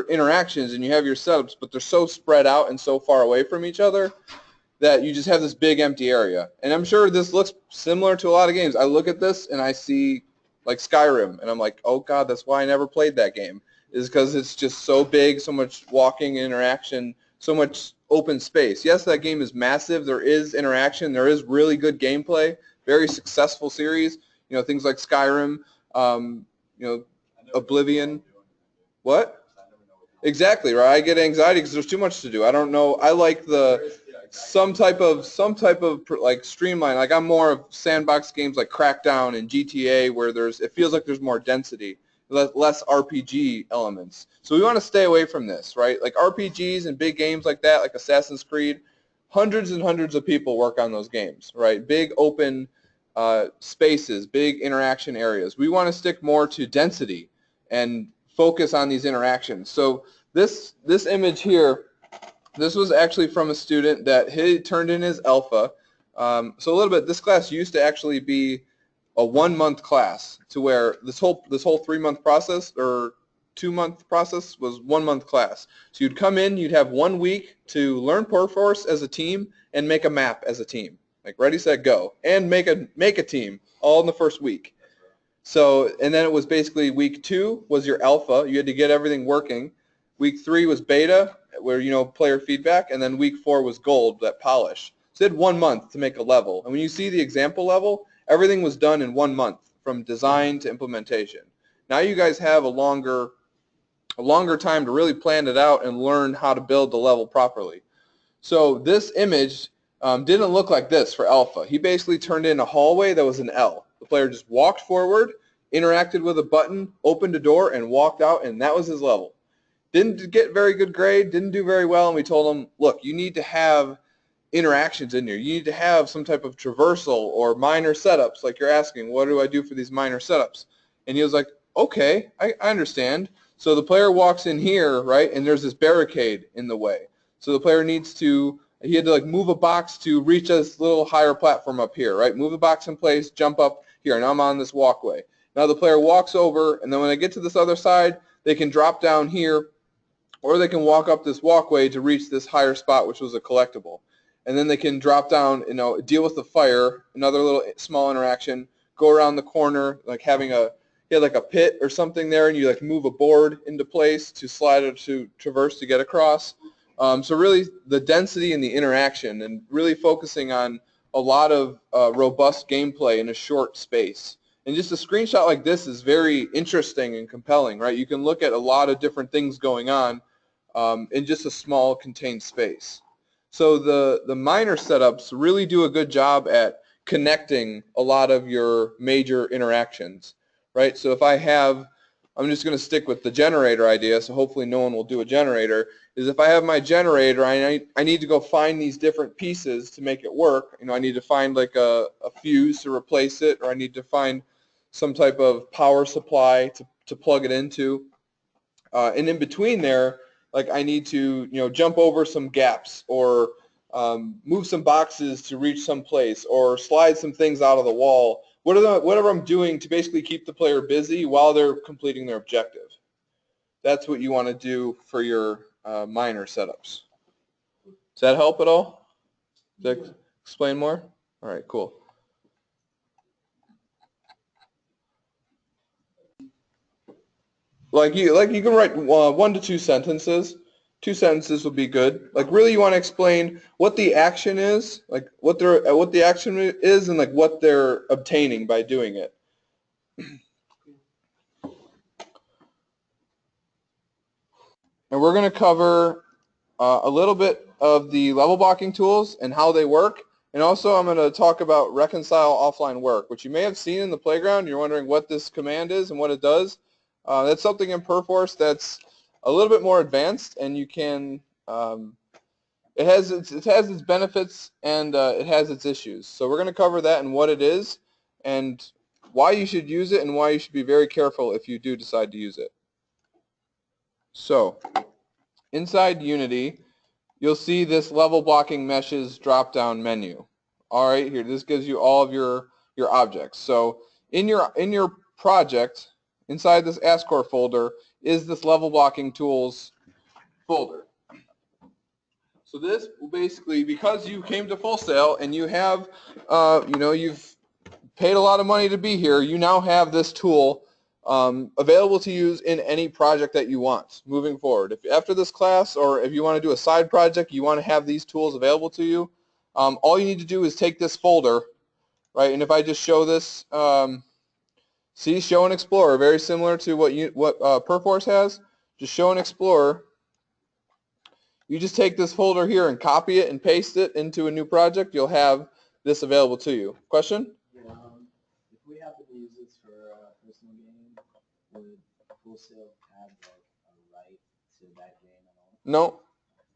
interactions and you have your setups, but they're so spread out and so far away from each other that you just have this big empty area. And I'm sure this looks similar to a lot of games. I look at this and I see like Skyrim, and I'm like, oh God, that's why I never played that game. Is because it's just so big, so much walking interaction, so much open space. Yes, that game is massive. There is interaction. There is really good gameplay. Very successful series. You know, things like Skyrim, you know, Oblivion. What? Exactly, right? I get anxiety because there's too much to do. I don't know. I like some type of like streamline. Like I'm more of sandbox games like Crackdown and GTA where it feels like there's more density, less RPG elements. So we want to stay away from this, right? Like RPGs and big games like that, like Assassin's Creed, hundreds and hundreds of people work on those games, right? Big open spaces, big interaction areas. We want to stick more to density and focus on these interactions. So this image here, this was actually from a student that he turned in his alpha. So a little bit, this class used to actually be a 1-month class, to where this whole 3-month process or 2-month process was 1-month class. So you'd come in, you'd have 1 week to learn Perforce as a team and make a map as a team. Like ready, set, go. And make a team all in the first week. So, and then it was basically week 2 was your alpha. You had to get everything working. Week 3 was beta, where, you know, player feedback. And then week 4 was gold, that polish. So they had 1 month to make a level. And when you see the example level, everything was done in 1 month from design to implementation. Now you guys have a longer time to really plan it out and learn how to build the level properly. So this image didn't look like this for alpha. He basically turned in a hallway that was an L. The player just walked forward, interacted with a button, opened a door, and walked out, and that was his level. Didn't get very good grade, didn't do very well, and we told him, look, you need to have interactions in here. You need to have some type of traversal or minor setups, like you're asking, what do I do for these minor setups? And he was like, okay, I understand. So the player walks in here, right, and there's this barricade in the way. So the player he had to like move a box to reach this little higher platform up here, right? Move the box in place, jump up here, and I'm on this walkway. Now the player walks over, and then when they get to this other side, they can drop down here, or they can walk up this walkway to reach this higher spot, which was a collectible. And then they can drop down, you know, deal with the fire, another little small interaction, go around the corner, like he had like a pit or something there, and you like move a board into place to slide it to traverse to get across. So really the density and the interaction, and really focusing on a lot of robust gameplay in a short space. And just a screenshot like this is very interesting and compelling, right? You can look at a lot of different things going on in just a small contained space. So the minor setups really do a good job at connecting a lot of your major interactions, right? So if I have, I'm just going to stick with the generator idea, so hopefully no one will do a generator, is if I have my generator, I need to go find these different pieces to make it work. I need to find like a fuse to replace it, or I need to find some type of power supply to plug it into. And in between there, like I need to, jump over some gaps or move some boxes to reach some place or slide some things out of the wall. Whatever I'm doing to basically keep the player busy while they're completing their objective. That's what you want to do for your miner setups. Does that help at all? Does that explain more? All right, cool. Like you can write 1 to 2 sentences. 2 sentences would be good. Like really, you want to explain what the action is, like what the action is, and like what they're obtaining by doing it. And we're going to cover a little bit of the level blocking tools and how they work. And also I'm going to talk about reconcile offline work, which you may have seen in the playground. You're wondering what this command is and what it does. That's something in Perforce that's a little bit more advanced, and you can, it has its benefits and it has its issues. So we're going to cover that and what it is and why you should use it and why you should be very careful if you do decide to use it. So inside Unity, you'll see this level blocking meshes drop-down menu. All right, here, this gives you all of your objects. So in your project, inside this ASCOR folder, is this level blocking tools folder. So this will basically, because you came to Full Sail and you have, you've paid a lot of money to be here, you now have this tool available to use in any project that you want moving forward. If after this class, or if you want to do a side project, you want to have these tools available to you, all you need to do is take this folder, right? And if I just show this, see, Show and Explorer, very similar to what Perforce has. Just Show and Explorer. You just take this folder here and copy it and paste it into a new project. You'll have this available to you. Question? If we happen to use this for a personal game, would Full Sail have like a right to that game at all? No,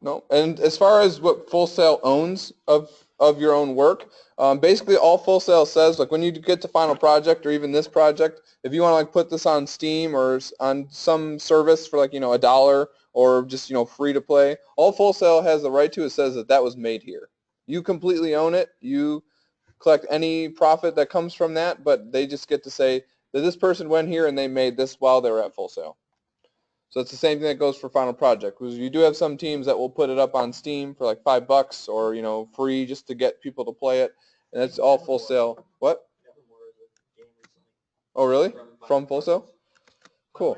no. And as far as what Full Sail owns of your own work, basically all Full Sail says, like when you get to Final Project or even this project, if you want to like put this on Steam or on some service for like $1 or just free to play, all Full Sail has the right to it says that was made here. You completely own it. You collect any profit that comes from that, but they just get to say that this person went here and they made this while they were at Full Sail. So it's the same thing that goes for Final Project, because you do have some teams that will put it up on Steam for like $5 or free just to get people to play it, and that's all Full Sail. What? Oh really? From Full Sail? Cool.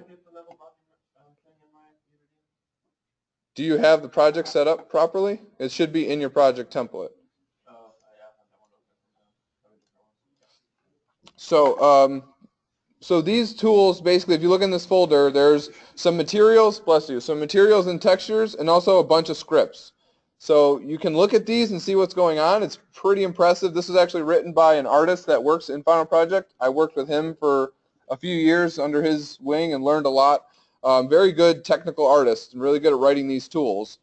Do you have the project set up properly? It should be in your project template. So these tools, basically, if you look in this folder, there's some materials, bless you, some materials and textures, and also a bunch of scripts. So you can look at these and see what's going on. It's pretty impressive. This was actually written by an artist that works in Final Project. I worked with him for a few years under his wing and learned a lot. Very good technical artist and really good at writing these tools.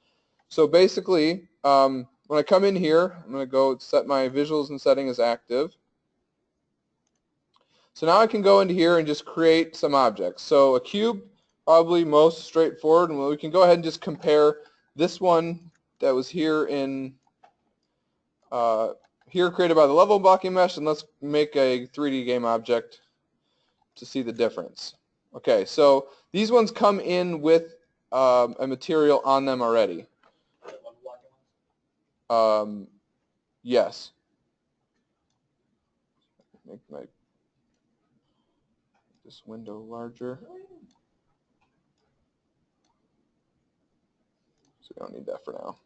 So basically, when I come in here, I'm going to go set my visuals and setting as active. So now I can go into here and just create some objects. So a cube, probably most straightforward, and we can go ahead and just compare this one that was here in here created by the level blocking mesh, and let's make a 3D game object to see the difference. Okay, so these ones come in with a material on them already. Yes. Make this window larger. So we don't need that for now.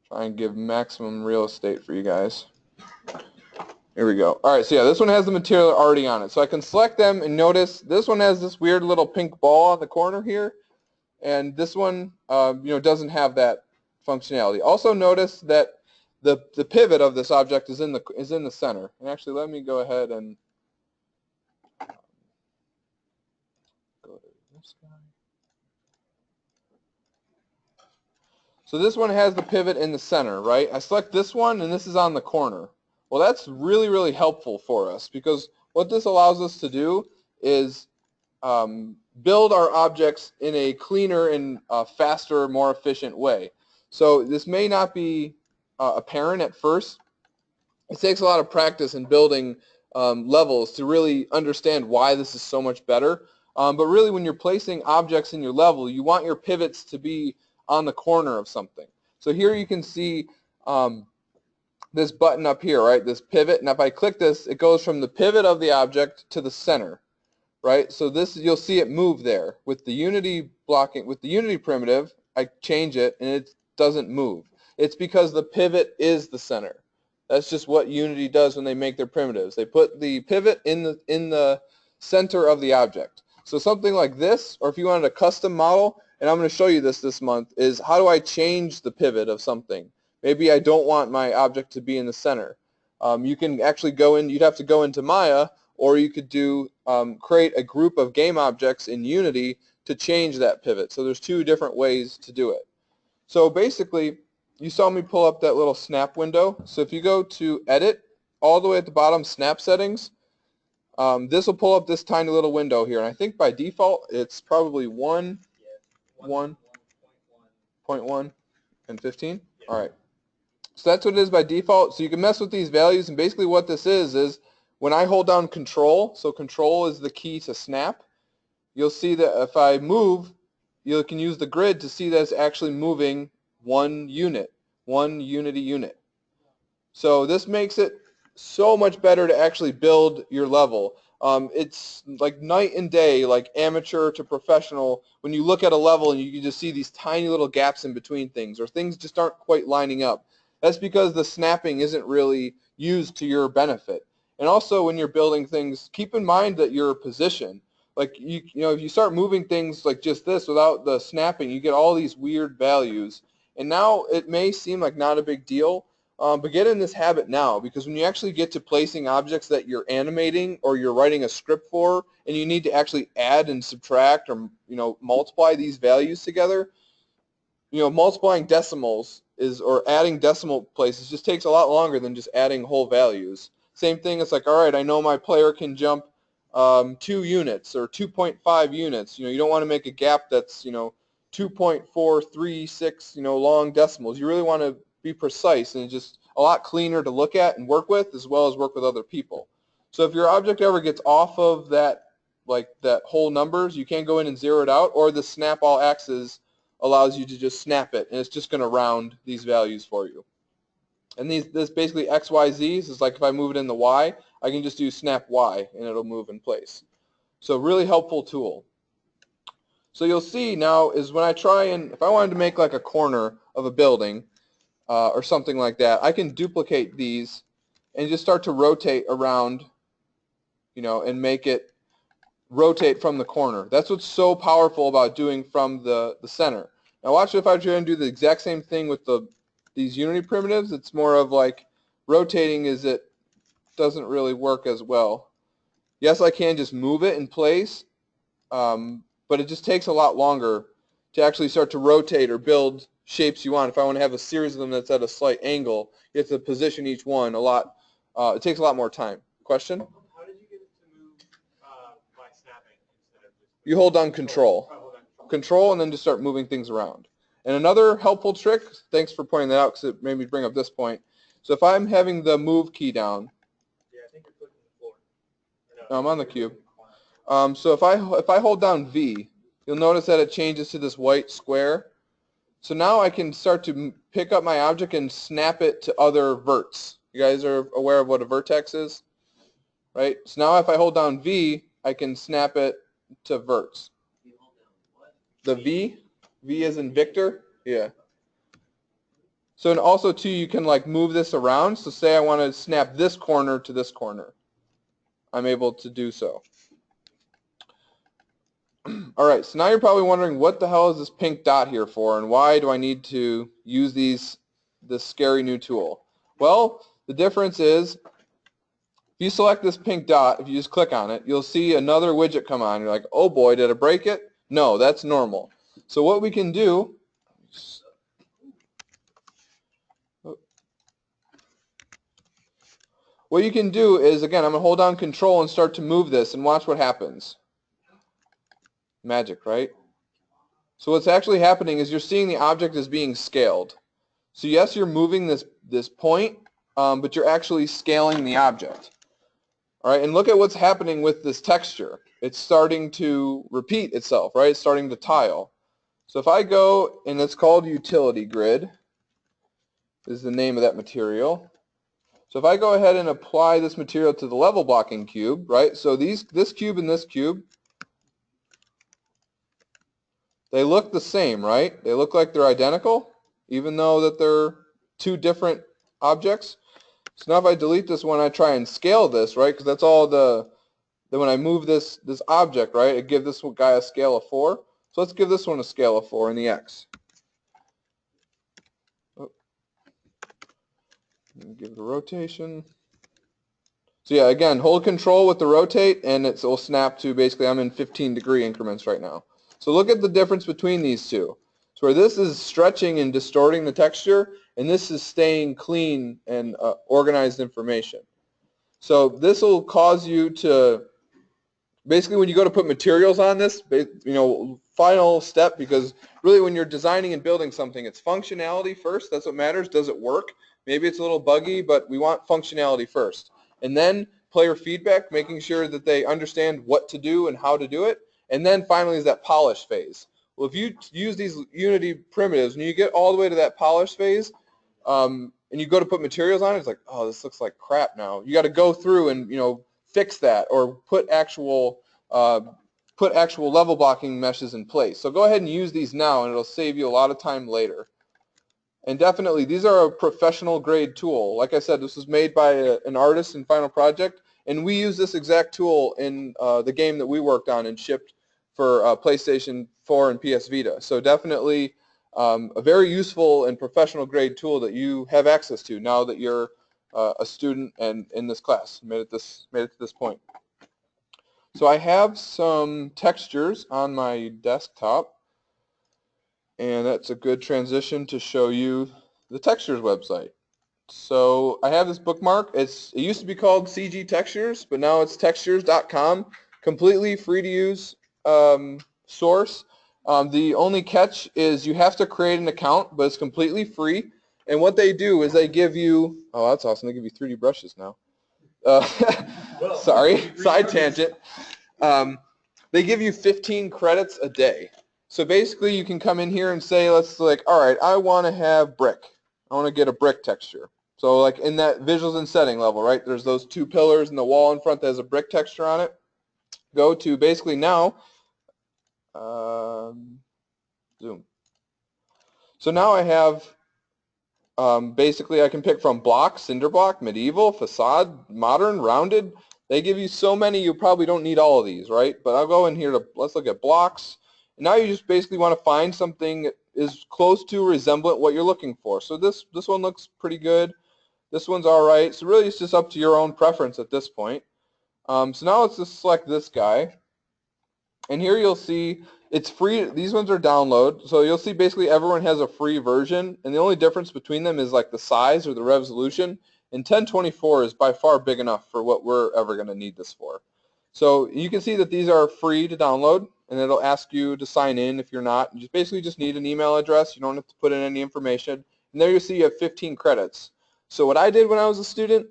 Try and give maximum real estate for you guys. Here we go. All right, so yeah, this one has the material already on it. So I can select them and notice this one has this weird little pink ball on the corner here, and this one, doesn't have that functionality. Also notice that the pivot of this object is in the center. And actually, let me go ahead and go to this guy. So this one has the pivot in the center, right? I select this one, and this is on the corner. Well, that's really, really helpful for us, because what this allows us to do is build our objects in a cleaner and faster, more efficient way. So this may not be apparent at first. It takes a lot of practice in building levels to really understand why this is so much better. But really, when you're placing objects in your level, you want your pivots to be on the corner of something. So here you can see this button up here, right? This pivot. And if I click this, it goes from the pivot of the object to the center, right? So this, you'll see it move there. With the Unity blocking, with the Unity primitive, I change it and it doesn't move. It's because the pivot is the center. That's just what Unity does when they make their primitives. They put the pivot in the center of the object. So something like this, or if you wanted a custom model, and I'm going to show you this month, is how do I change the pivot of something? Maybe I don't want my object to be in the center. You can actually go in, you'd have to go into Maya, or you could do create a group of game objects in Unity to change that pivot. So there's two different ways to do it. So basically, you saw me pull up that little snap window. So if you go to Edit, all the way at the bottom, Snap Settings, this will pull up this tiny little window here. And I think by default, it's probably 1.1 and 15. All right. So that's what it is by default. So you can mess with these values. And basically what this is when I hold down Control, so Control is the key to snap, you'll see that if I move, you can use the grid to see that it's actually moving one unit, one Unity unit. So this makes it so much better to actually build your level. It's like night and day, like amateur to professional, when you look at a level and you can just see these tiny little gaps in between things, or things just aren't quite lining up. That's because the snapping isn't really used to your benefit. And also when you're building things, keep in mind that your position, like you know, if you start moving things like just this without the snapping, you get all these weird values. And now it may seem like not a big deal, but get in this habit now, because when you actually get to placing objects that you're animating or you're writing a script for, and you need to actually add and subtract or multiply these values together, multiplying decimals or adding decimal places just takes a lot longer than just adding whole values. Same thing, it's like, all right, I know my player can jump 2 units or 2.5 units. You don't want to make a gap that's 2.436 long decimals. You really want to be precise, and it's just a lot cleaner to look at and work with, as well as work with other people. So if your object ever gets off of that, like that whole numbers, you can go in and zero it out, or the snap all axes allows you to just snap it, and it's just going to round these values for you. And this basically X, Y, Z's is like if I move it in the Y, I can just do snap Y, and it'll move in place. So really helpful tool. So you'll see now is when I try and, if I wanted to make like a corner of a building or something like that, I can duplicate these and just start to rotate around, and make it rotate from the corner. That's what's so powerful about doing from the center. Now watch if I try and do the exact same thing with these Unity primitives. It's more of like rotating it doesn't really work as well. Yes, I can just move it in place, but it just takes a lot longer to actually start to rotate or build shapes you want. If I want to have a series of them that's at a slight angle, you have to position each one a lot. It takes a lot more time. Question? How did you get it to move by snapping instead of just... You hold down Control. Control, and then just start moving things around. And another helpful trick, thanks for pointing that out because it made me bring up this point. So if I'm having the move key down, Yeah, I think you're clicking the floor. no, I'm on the cube. So if I hold down V, you'll notice that it changes to this white square. So now I can start to pick up my object and snap it to other verts. You guys are aware of what a vertex is, right? So now if I hold down V, I can snap it to verts. The V as in Victor, yeah. So and also too, you can like move this around. So say I want to snap this corner to this corner, I'm able to do so. All right, so now you're probably wondering what the hell is this pink dot here for, and why do I need to use this scary new tool? Well, the difference is if you select this pink dot, if you just click on it, you'll see another widget come on. You're like, oh boy, did I break it? No, that's normal. So what we can do, what you can do is, again, I'm going to hold down control and start to move this and watch what happens. Magic, right? So what's actually happening is you're seeing the object is being scaled. So yes, you're moving this point, but you're actually scaling the object. All right, and look at what's happening with this texture. It's starting to repeat itself, right? It's starting to tile. So if I go, and it's called utility grid, is the name of that material. So if I go ahead and apply this material to the level blocking cube, right? So this cube and this cube, they look the same, right? They look like they're identical, even though that they're two different objects. So now if I delete this one, I try and scale this, right? Because that's all then when I move this object, right, it gives this guy a scale of 4. So let's give this one a scale of 4 in the X. Oh. Give it a rotation. So yeah, again, hold control with the rotate, and it will snap to basically I'm in 15-degree increments right now. So look at the difference between these two. So where this is stretching and distorting the texture, and this is staying clean and organized information. So this will cause you to, basically when you go to put materials on this, final step, because really when you're designing and building something, it's functionality first. That's what matters. Does it work? Maybe it's a little buggy, but we want functionality first. And then player feedback, making sure that they understand what to do and how to do it. And then finally is that polish phase. Well, if you use these Unity primitives and you get all the way to that polish phase, and you go to put materials on it, it's like, oh, this looks like crap now. You got to go through and fix that, or put actual level blocking meshes in place. So go ahead and use these now, and it'll save you a lot of time later. And definitely, these are a professional grade tool. Like I said, this was made by an artist in Final Project, and we use this exact tool in the game that we worked on and shipped for PlayStation 4 and PS Vita. So definitely a very useful and professional grade tool that you have access to now that you're a student and in this class, made it to this point. So I have some textures on my desktop, and that's a good transition to show you the textures website. So I have this bookmark. It used to be called CG Textures, but now it's textures.com, completely free to use source. The only catch is you have to create an account, but it's completely free. And what they do is they give you, oh, that's awesome, they give you 3D brushes now. Sorry, side tangent. They give you 15 credits a day. So basically you can come in here and say, all right, I want to have brick. I want to get a brick texture. So like in that visuals and setting level, right, there's those two pillars and the wall in front that has a brick texture on it. Go to basically now, zoom. So now I have, basically I can pick from block, cinder block, medieval, facade, modern, rounded. They give you so many, you probably don't need all of these, right? But I'll go in here to, let's look at blocks. And now you just basically want to find something that is close to resemblant what you're looking for. So this one looks pretty good. This one's all right. So really it's just up to your own preference at this point. So now let's just select this guy. And here you'll see it's free. These ones are download. So you'll see basically everyone has a free version. And the only difference between them is like the size or the resolution. And 1024 is by far big enough for what we're ever going to need this for. So you can see that these are free to download. And it'll ask you to sign in if you're not. You basically just need an email address. You don't have to put in any information. And there you see you have 15 credits. So what I did when I was a student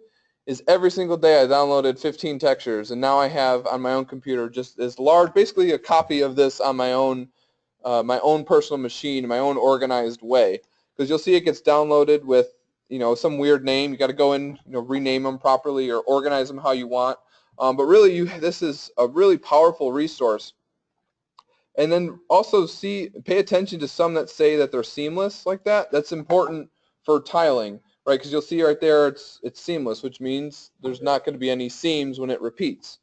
is every single day I downloaded 15 textures, and now I have on my own computer just as large, basically a copy of this on my own personal machine, my own organized way. Because you'll see it gets downloaded with some weird name. You got to go in, rename them properly or organize them how you want. But really, this is a really powerful resource. And then also pay attention to some that say that they're seamless like that. That's important for tiling, right? Because you'll see right there it's seamless, which means there's not going to be any seams when it repeats.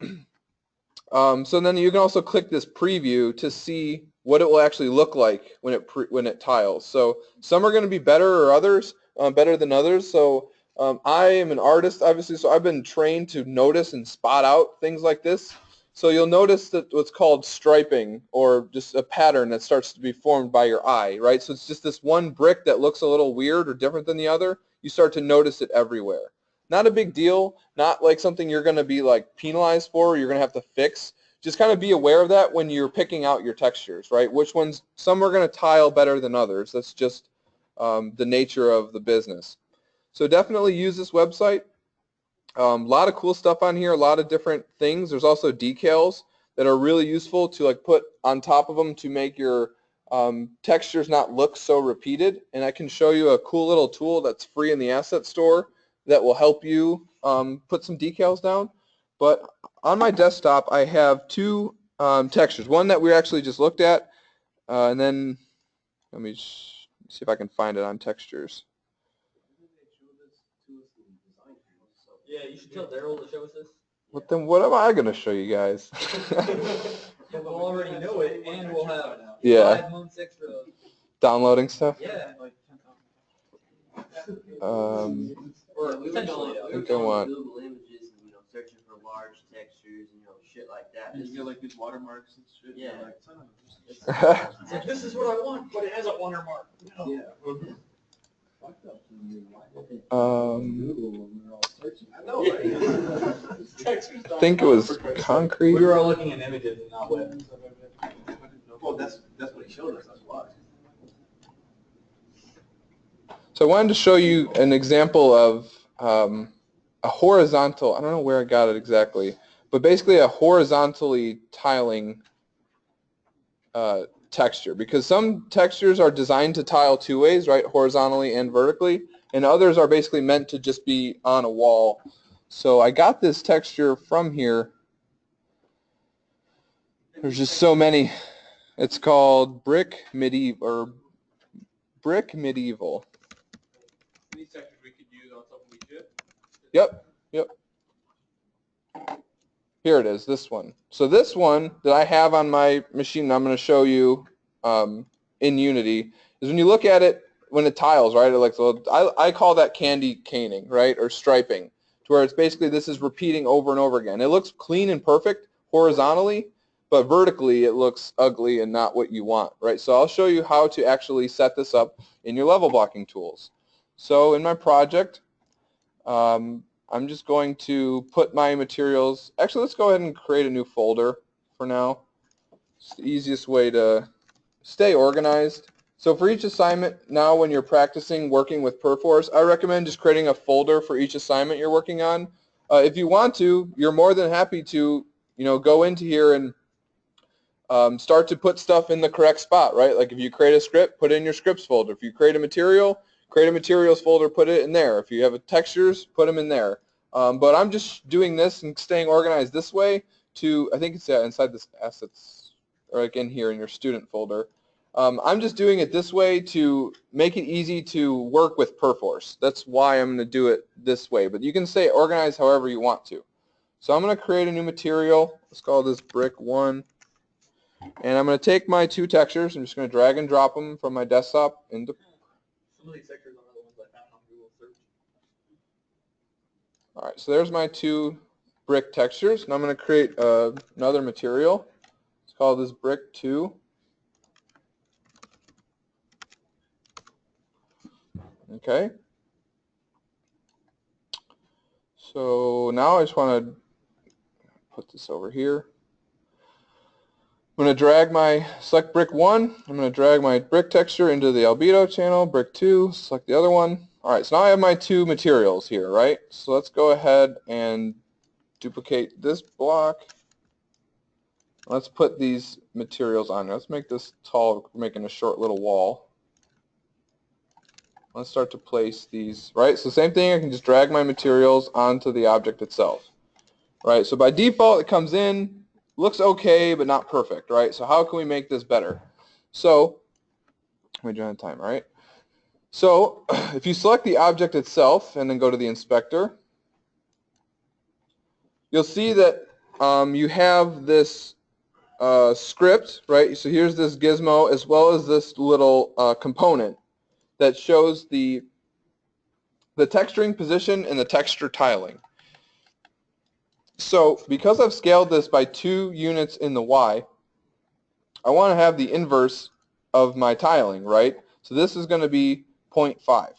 So then you can also click this preview to see what it will actually look like when it tiles. So some are going to be better or others, better than others. So I am an artist, obviously, so I've been trained to notice and spot out things like this. So you'll notice that what's called striping, or just a pattern that starts to be formed by your eye, right? So it's just this one brick that looks a little weird or different than the other. You start to notice it everywhere. Not a big deal, not like something you're going to be like penalized for, or you're going to have to fix. Just kind of be aware of that when you're picking out your textures, right? Which ones, some are going to tile better than others. That's just the nature of the business. So definitely use this website. A lot of cool stuff on here, a lot of different things. There's also decals that are really useful to like put on top of them to make your textures not look so repeated. And I can show you a cool little tool that's free in the asset store that will help you put some decals down. But on my desktop, I have two textures. One that we actually just looked at, and then let me see if I can find it on textures. Yeah, you should tell Daryl to show us this. Well, then what am I going to show you guys? We'll already know it, and we'll have Yeah. 5 months extra. Downloading stuff? Yeah. We were going Google Images and searching for large textures and shit like that. And you get like these watermarks and shit. Yeah. Like, son of a- It's like, this is what I want, but it has a watermark. No. Yeah. Fucked up. Um, Google when we were all searching. I know, right? I think it was concrete. We were all looking at images and not web. Well, that's what he showed us. That's why. So I wanted to show you an example of a horizontal, I don't know where I got it exactly, but basically a horizontally tiling texture, because some textures are designed to tile two ways, right, horizontally and vertically, and others are basically meant to just be on a wall. So I got this texture from here. There's just so many. It's called Brick Medieval. These textures we could use on something we did. Yep. Here it is, this one. So this one that I have on my machine, I'm going to show you in Unity, is when you look at it, when it tiles, right? It looks, I call that candy caning, right, or striping, to where it's basically this is repeating over and over again. It looks clean and perfect horizontally, but vertically it looks ugly and not what you want, right? So I'll show you how to actually set this up in your level blocking tools. So in my project, I'm just going to put my materials, actually let's go ahead and create a new folder for now. It's the easiest way to stay organized. So for each assignment, now when you're practicing working with Perforce, I recommend just creating a folder for each assignment you're working on. If you want to, you're more than happy to go into here and start to put stuff in the correct spot, right? Like if you create a script, put it in your scripts folder. If you create a material, create a materials folder, put it in there. If you have textures, put them in there. But I'm just doing this and staying organized this way to, I think it's inside this assets, or like in here in your student folder. I'm just doing it this way to make it easy to work with Perforce. That's why I'm going to do it this way. But you can stay organized however you want to. So I'm going to create a new material. Let's call this Brick 1. And I'm going to take my two textures. I'm just going to drag and drop them from my desktop into. Some of these textures are the ones I found on Google search. All right, so there's my two brick textures. And I'm going to create another material. Let's call this Brick 2. Okay. So now I just want to put this over here. I'm going to select Brick 1. I'm going to drag my brick texture into the albedo channel, Brick 2, select the other one. All right, so now I have my two materials here, right? So let's go ahead and duplicate this block. Let's put these materials on. Let's make this tall, making a short little wall. Let's start to place these, right? So same thing, I can just drag my materials onto the object itself, right? So by default, it comes in, looks okay, but not perfect, right? So how can we make this better? So, let me do it on time, all right? So if you select the object itself and then go to the inspector, you'll see that you have this script, right? So here's this gizmo as well as this little component that shows the the texturing position and the texture tiling. So because I've scaled this by 2 units in the Y, I want to have the inverse of my tiling, right? So this is going to be 0.5.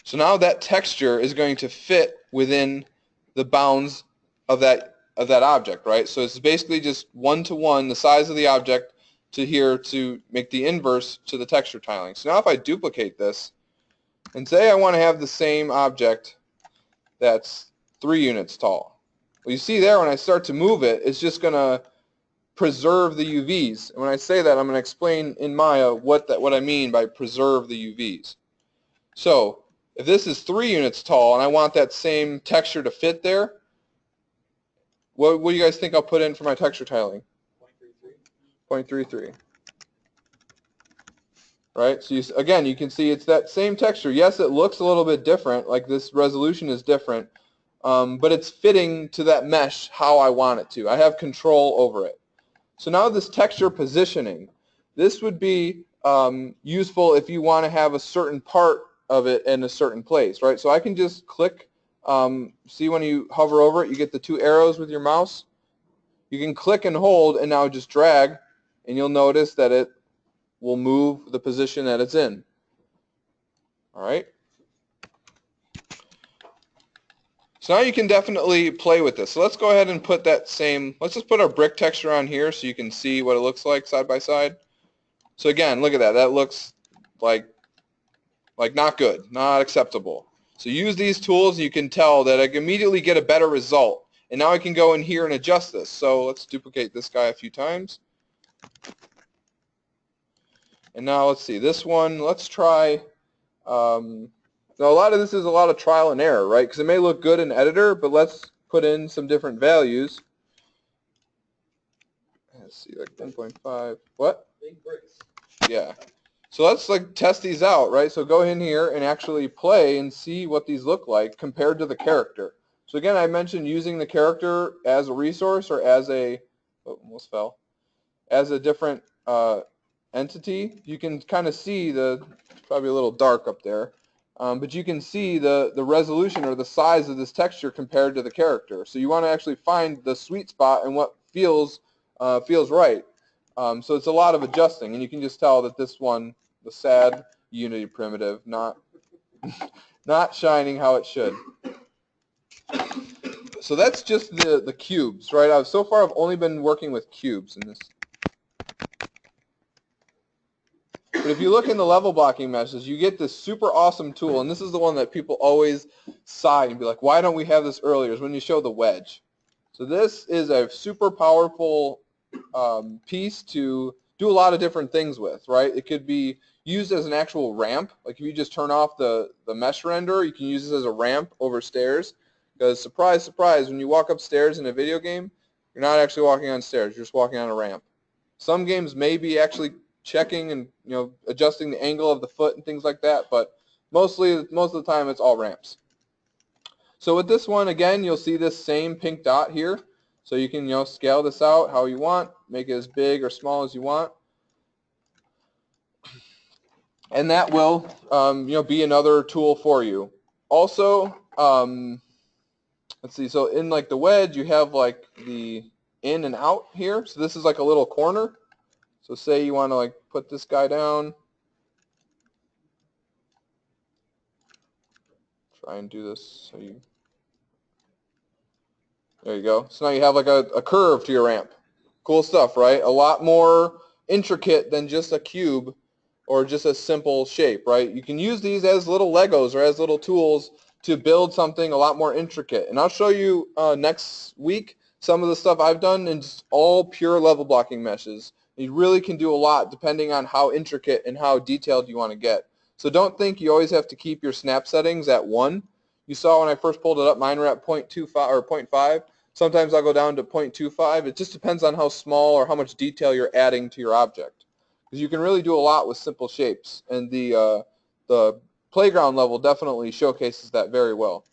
So now that texture is going to fit within the bounds of that object, right? So it's basically just 1-to-1 the size of the object to here to make the inverse to the texture tiling. So now if I duplicate this and say I want to have the same object that's 3 units tall. Well, you see there when I start to move it, it's just going to preserve the UVs. And when I say that, I'm going to explain in Maya what I mean by preserve the UVs. So if this is 3 units tall and I want that same texture to fit there, what do you guys think I'll put in for my texture tiling? 0.33. Right? So again, you can see it's that same texture. Yes, it looks a little bit different, like this resolution is different, but it's fitting to that mesh how I want it to. I have control over it. So now this texture positioning, this would be useful if you want to have a certain part of it in a certain place, right? So I can just click, see when you hover over it, you get the 2 arrows with your mouse. You can click and hold and now just drag, and you'll notice that it will move the position that it's in. All right? So now you can definitely play with this. So let's go ahead and put that same, let's just put our brick texture on here so you can see what it looks like side by side. So again, look at that. That looks like not good, not acceptable. So use these tools and you can tell that I can immediately get a better result. And now I can go in here and adjust this. So let's duplicate this guy a few times. And now let's see, this one, let's try, now a lot of this is a lot of trial and error, right? Because it may look good in editor, but let's put in some different values. Let's see, like 1.5, what? Big bricks. Yeah. So let's like test these out, right? So go in here and actually play and see what these look like compared to the character. So again, I mentioned using the character as a resource or as a, oh, almost fell, as a different entity. You can kind of see the, it's probably a little dark up there, but you can see the resolution or the size of this texture compared to the character. So you want to actually find the sweet spot and what feels right. So it's a lot of adjusting, and you can just tell that this one, the sad Unity primitive, not shining how it should. So that's just the cubes, right? So far I've only been working with cubes in this. But if you look in the level blocking meshes, you get this super awesome tool, and this is the one that people always sigh and be like, why don't we have this earlier, is when you show the wedge. So this is a super powerful piece to do a lot of different things with, right? It could be used as an actual ramp. Like if you just turn off the mesh render, you can use this as a ramp over stairs. Because surprise, surprise, when you walk upstairs in a video game, you're not actually walking on stairs, you're just walking on a ramp. Some games may be actually checking and adjusting the angle of the foot and things like that, but most of the time it's all ramps. So with this one, again, you'll see this same pink dot here. So you can scale this out how you want, make it as big or small as you want. And that will be another tool for you. Also, let's see, so in like the wedge, you have like the in and out here. So this is like a little corner. So say you want to like put this guy down. Try and do this so you, there you go. So now you have like a curve to your ramp. Cool stuff, right? A lot more intricate than just a cube or just a simple shape, right? You can use these as little Legos or as little tools to build something a lot more intricate. And I'll show you next week some of the stuff I've done in just all pure level blocking meshes. You really can do a lot depending on how intricate and how detailed you want to get. So don't think you always have to keep your snap settings at 1. You saw when I first pulled it up, mine were at 0.25 or 0.5. Sometimes I'll go down to 0.25. It just depends on how small or how much detail you're adding to your object. Because you can really do a lot with simple shapes. And the playground level definitely showcases that very well.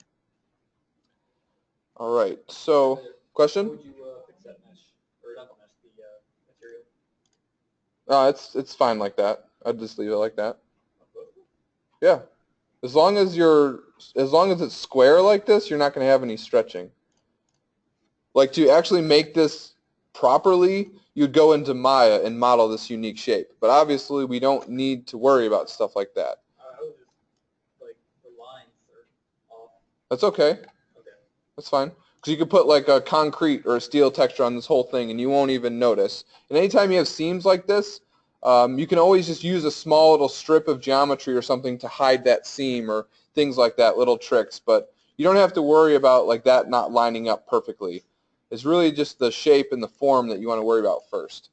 All right, so question? How would you fix that mesh? Or not the mesh, the material? It's fine like that. I'd just leave it like that. Yeah. As long as it's square like this, you're not going to have any stretching. Like to actually make this properly, you'd go into Maya and model this unique shape. But obviously, we don't need to worry about stuff like that. I was just, like, the lines are off. That's okay. Okay. That's fine. Because you could put like a concrete or a steel texture on this whole thing and you won't even notice. And anytime you have seams like this, you can always just use a small little strip of geometry or something to hide that seam or things like that, little tricks. But you don't have to worry about like that not lining up perfectly. It's really just the shape and the form that you want to worry about first.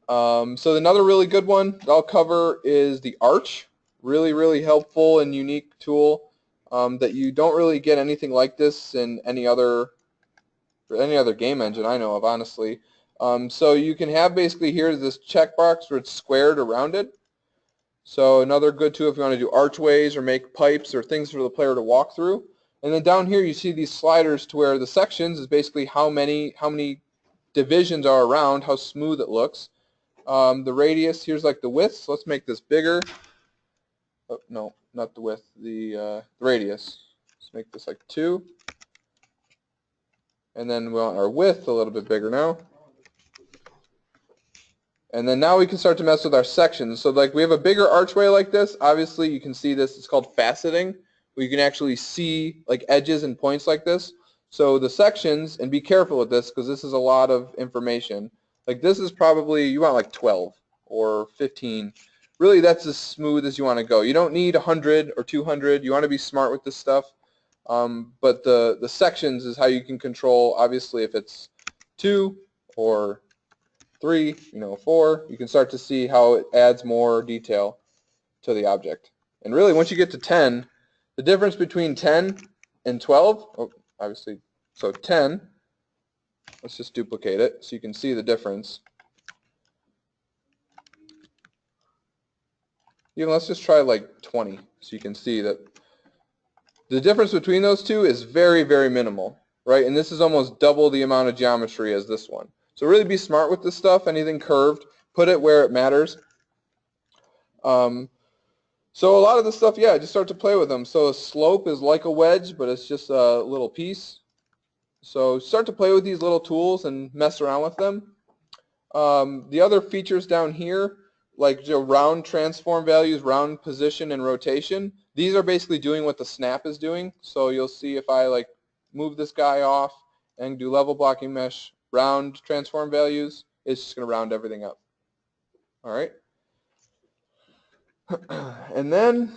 So another really good one that I'll cover is the arch. Really, really helpful and unique tool that you don't really get anything like this in any other game engine I know of, honestly. So you can have basically here this checkbox where it's squared or rounded. So another good tool if you want to do archways or make pipes or things for the player to walk through. And then down here you see these sliders to where the sections is basically how many divisions are around, how smooth it looks. The radius, here's like the width, so let's make this bigger. Oh, no, not the width, the radius. Let's make this like 2. And then we want our width a little bit bigger now. And then now we can start to mess with our sections. So like we have a bigger archway like this. Obviously you can see this, it's called faceting, where you can actually see like edges and points like this. So the sections, and be careful with this because this is a lot of information. Like this is probably, you want like 12 or 15. Really that's as smooth as you want to go. You don't need 100 or 200. You want to be smart with this stuff. But the sections is how you can control, obviously if it's 2 or 3, 4, you can start to see how it adds more detail to the object. And really, once you get to 10, the difference between 10 and 12, obviously, so 10, let's just duplicate it so you can see the difference. Let's just try like 20 so you can see that the difference between those two is very, very minimal, right? And this is almost double the amount of geometry as this one. So really be smart with this stuff. Anything curved, put it where it matters. So a lot of the stuff, yeah, just start to play with them. So a slope is like a wedge, but it's just a little piece. So start to play with these little tools and mess around with them. The other features down here, like round transform values, round position, and rotation, these are basically doing what the snap is doing. So you'll see if I like move this guy off and do level blocking mesh, round transform values, it's just going to round everything up. All right. And then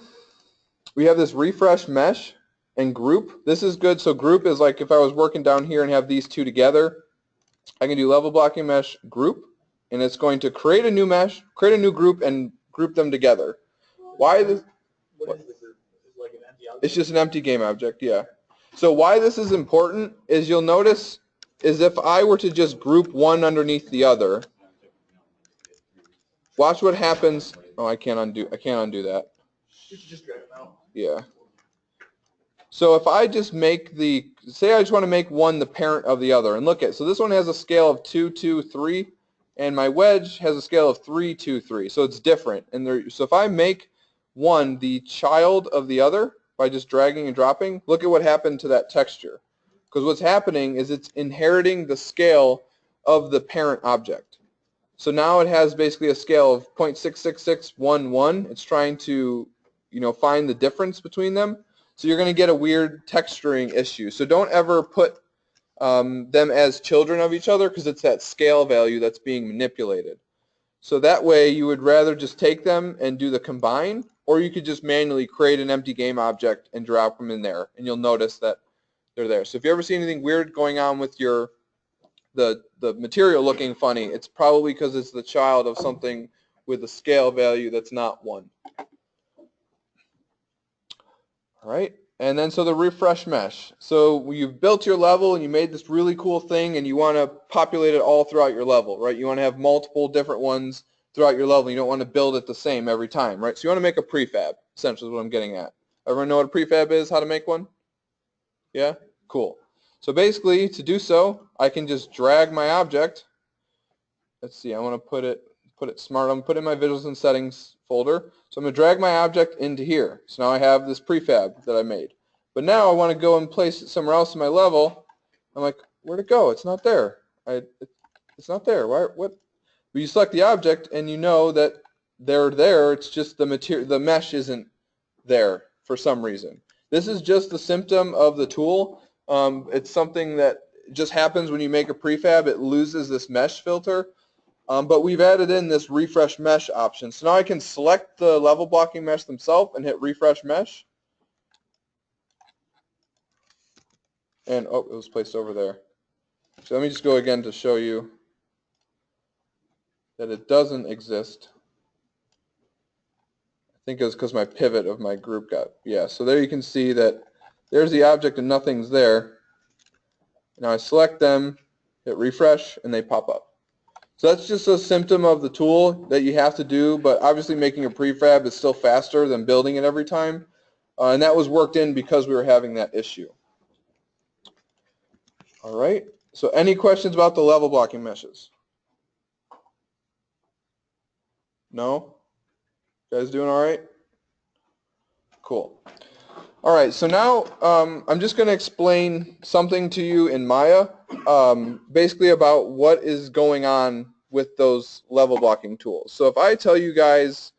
we have this refresh mesh and group. This is good. So group is like if I was working down here and have these two together, I can do level blocking mesh group, and it's going to create a new mesh, create a new group, and group them together. Why this? What is the group? Is it like an empty object? It's just an empty game object, yeah. So why this is important is you'll notice is if I were to just group one underneath the other, watch what happens. Oh, I can't undo that. You should just drag them out. Yeah. So if I just make say I just want to make one the parent of the other, and look at, so this one has a scale of 2, 2, 3, and my wedge has a scale of 3, 2, 3. So it's different. And so if I make one the child of the other by just dragging and dropping, look at what happened to that texture. Because what's happening is it's inheriting the scale of the parent object. So now it has basically a scale of 0.66611. It's trying to, find the difference between them. So you're going to get a weird texturing issue. So don't ever put them as children of each other because it's that scale value that's being manipulated. So that way you would rather just take them and do the combine, or you could just manually create an empty game object and drop them in there, and you'll notice that they're there. So if you ever see anything weird going on with the material looking funny, it's probably because it's the child of something with a scale value that's not 1. All right, and then so the refresh mesh. So you've built your level and you made this really cool thing and you want to populate it all throughout your level, right? You want to have multiple different ones throughout your level. You don't want to build it the same every time, right? So you want to make a prefab, essentially is what I'm getting at. Everyone know what a prefab is, how to make one? Yeah? Cool. So basically, to do so, I can just drag my object. Let's see, I want to put put it smart. I'm going to put it in my visuals and settings folder. So I'm going to drag my object into here. So now I have this prefab that I made. But now I want to go and place it somewhere else in my level. I'm like, where'd it go? It's not there. It's not there. Why? What? Well, you select the object and you know that they're there. It's just the mesh isn't there for some reason. This is just a symptom of the tool. It's something that just happens when you make a prefab. It loses this mesh filter. But we've added in this refresh mesh option. So now I can select the level blocking mesh themselves and hit refresh mesh. And oh, it was placed over there. So let me just go again to show you that it doesn't exist. I think it was because my pivot of my group got, yeah. So there you can see that there's the object and nothing's there. Now I select them, hit refresh, and they pop up. So that's just a symptom of the tool that you have to do, but obviously making a prefab is still faster than building it every time. And that was worked in because we were having that issue. All right, so any questions about the level blocking meshes? No? You guys doing all right? Cool. All right, so now I'm just going to explain something to you in Maya, basically about what is going on with those level blocking tools. So if I tell you guys,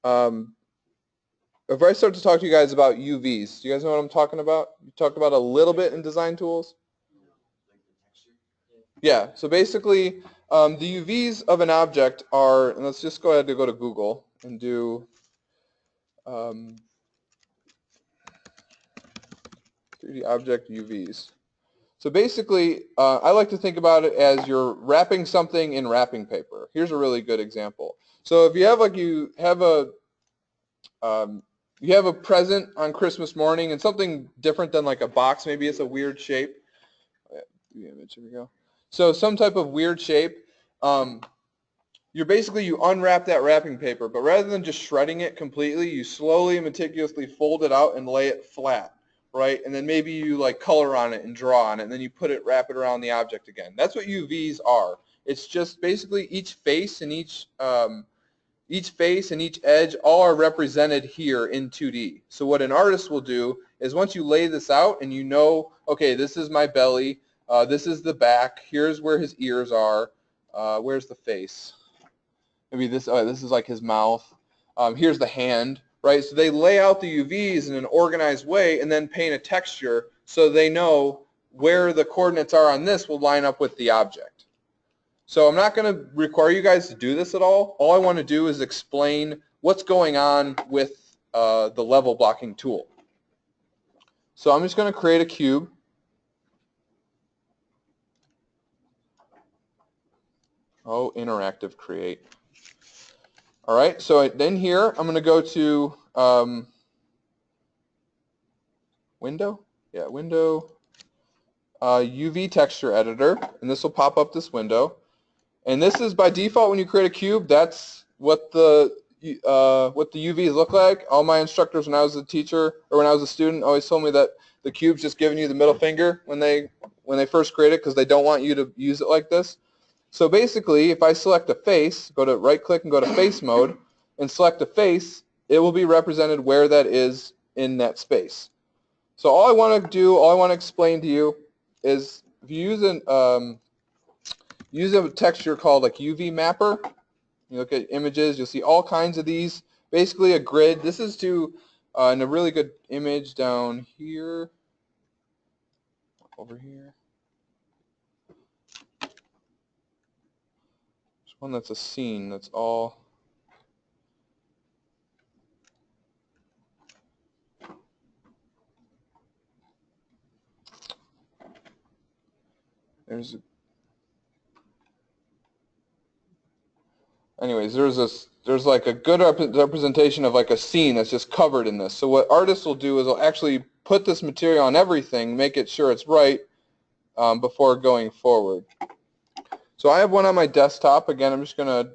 if I start to talk to you guys about UVs, do you guys know what I'm talking about? You talked about a little bit in design tools? Yeah, so basically the UVs of an object are, and let's just go ahead and go to Google and do 3D object UVs. So basically, I like to think about it as you're wrapping something in wrapping paper. Here's a really good example. So if you have you have a present on Christmas morning and something different than like a box, maybe it's a weird shape. Here we go. So some type of weird shape. You unwrap that wrapping paper, but rather than just shredding it completely, you slowly and meticulously fold it out and lay it flat, right? And then maybe you like color on it and draw on it, and then you wrap it around the object again. That's what UVs are. It's just basically each face and each edge all are represented here in 2D. So what an artist will do is once you lay this out and you know, okay, this is my belly, this is the back, here's where his ears are, where's the face? Maybe this is like his mouth. Here's the hand, right? So they lay out the UVs in an organized way and then paint a texture so they know where the coordinates are on this will line up with the object. So I'm not going to require you guys to do this at all. All I want to do is explain what's going on with the level blocking tool. So I'm just going to create a cube. Oh, interactive create. All right, so then here I'm going to go to window, UV texture editor, and this will pop up this window. And this is by default when you create a cube. That's what the UVs look like. All my instructors when I was a teacher or when I was a student always told me that the cube's just giving you the middle finger when they first create it because they don't want you to use it like this. So basically, if I select a face, go to right-click and go to face mode, and select a face, it will be represented where that is in that space. So all I want to explain to you is if you use a texture called like UV mapper, you look at images, you'll see all kinds of these. Basically a grid. This is to, in a really good image down here, over here. There's one that's a scene that's all. Anyways, there's like a good representation of like a scene that's just covered in this. So what artists will do is they'll actually put this material on everything, make it sure it's right before going forward. So I have one on my desktop. Again, I'm just going to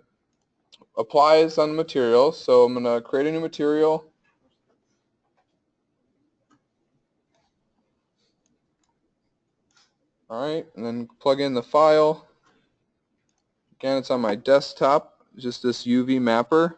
apply this on the material. So I'm going to create a new material. All right, and then plug in the file. Again, it's on my desktop. just this UV mapper.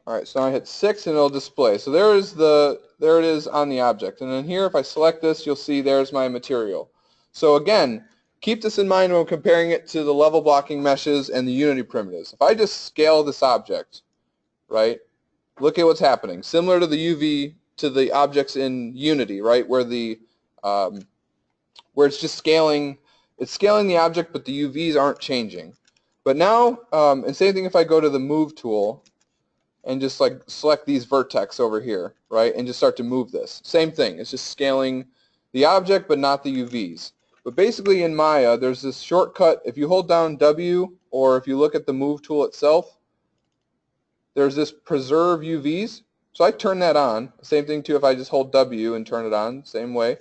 All right, so now I hit 6 and it'll display. So there it is on the object. And then here, if I select this, you'll see there's my material. So again, keep this in mind when comparing it to the level blocking meshes and the Unity primitives. If I just scale this object, right, look at what's happening. Similar to the UV, to the objects in Unity, right, where it's just scaling, it's scaling the object, but the UVs aren't changing. But now, and same thing if I go to the Move tool, and just like select these vertex over here, right, and just start to move this. Same thing, it's just scaling the object but not the UVs. But basically in Maya, there's this shortcut. If you hold down W, or if you look at the Move tool itself, there's this Preserve UVs. So I turn that on. Same thing too if I just hold W and turn it on, same way.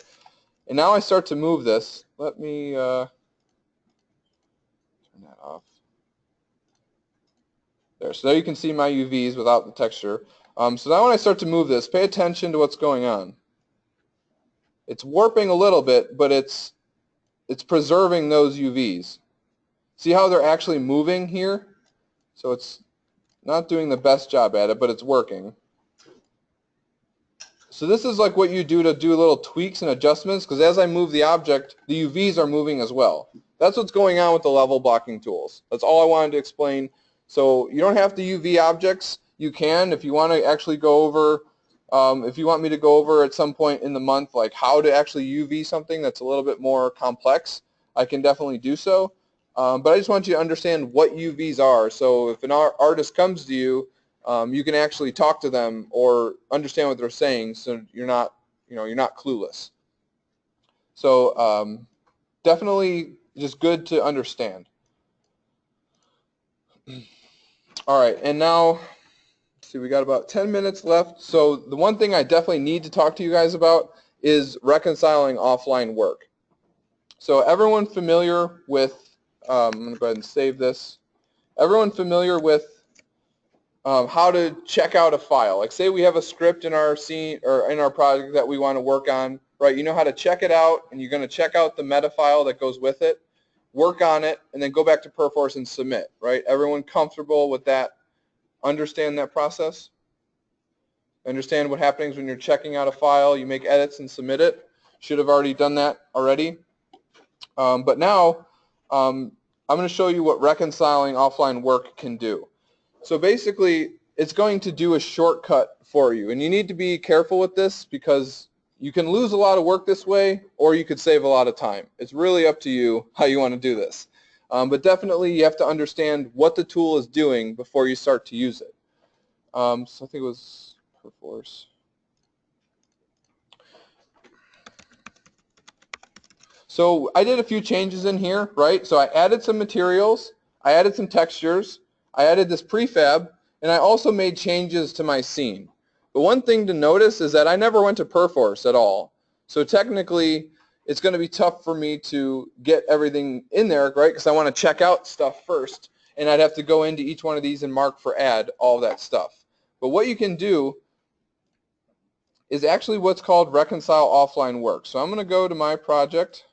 And now I start to move this. Let me turn that off. There. So there you can see my UVs without the texture. So now when I start to move this, pay attention to what's going on. It's warping a little bit, but it's preserving those UVs. See how they're actually moving here? So it's not doing the best job at it, but it's working. So this is like what you do to do little tweaks and adjustments, because as I move the object, the UVs are moving as well. That's what's going on with the level blocking tools. That's all I wanted to explain. So you don't have to UV objects. You can if you want to actually go over, if you want me to go over at some point in the month like how to actually UV something that's a little bit more complex, I can definitely do so. But I just want you to understand what UVs are. So if an artist comes to you, you can actually talk to them or understand what they're saying, so you're not clueless. So definitely just good to understand. All right, and now, let's see, we got about 10 minutes left. So the one thing I definitely need to talk to you guys about is reconciling offline work. So everyone familiar with, I'm going to go ahead and save this. Everyone familiar with how to check out a file? Like say we have a script in our scene or in our project that we want to work on, right? You know how to check it out, and you're going to check out the meta file that goes with it, work on it, and then go back to Perforce and submit, right? Everyone comfortable with that? Understand that process? Understand what happens when you're checking out a file, you make edits and submit it? Should have already done that already. But now I'm going to show you what reconciling offline work can do. So basically, it's going to do a shortcut for you. And you need to be careful with this because you can lose a lot of work this way, or you could save a lot of time. It's really up to you how you want to do this. But definitely, you have to understand what the tool is doing before you start to use it. So I think it was Perforce. So I did a few changes in here, right? So I added some materials, I added some textures, I added this prefab, and I also made changes to my scene. But one thing to notice is that I never went to Perforce at all. So technically, it's going to be tough for me to get everything in there, right? Because I want to check out stuff first, and I'd have to go into each one of these and mark for add all that stuff. But what you can do is actually what's called reconcile offline work. So I'm going to go to my project.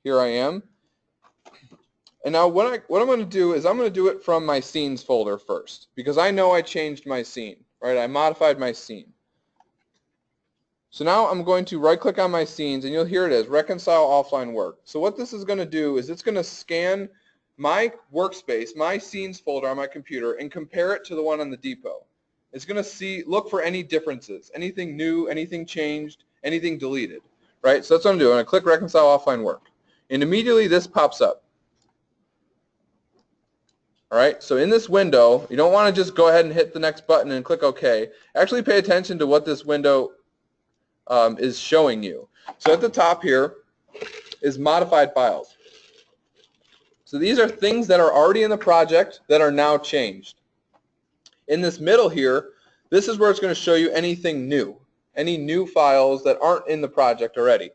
Here I am. And now what I'm going to do is I'm going to do it from my scenes folder first, because I know I changed my scene, right? I modified my scene. So now I'm going to right click on my scenes, and here it is, reconcile offline work. So what this is going to do is it's going to scan my workspace, my scenes folder on my computer, and compare it to the one on the depot. It's going to look for any differences, anything new, anything changed, anything deleted, right? So that's what I'm doing. I'm going to click reconcile offline work. And immediately this pops up. All right, so in this window, you don't want to just go ahead and hit the next button and click OK. Actually pay attention to what this window is showing you. So at the top here is modified files. So these are things that are already in the project that are now changed. In this middle here, this is where it's going to show you anything new, any new files that aren't in the project already.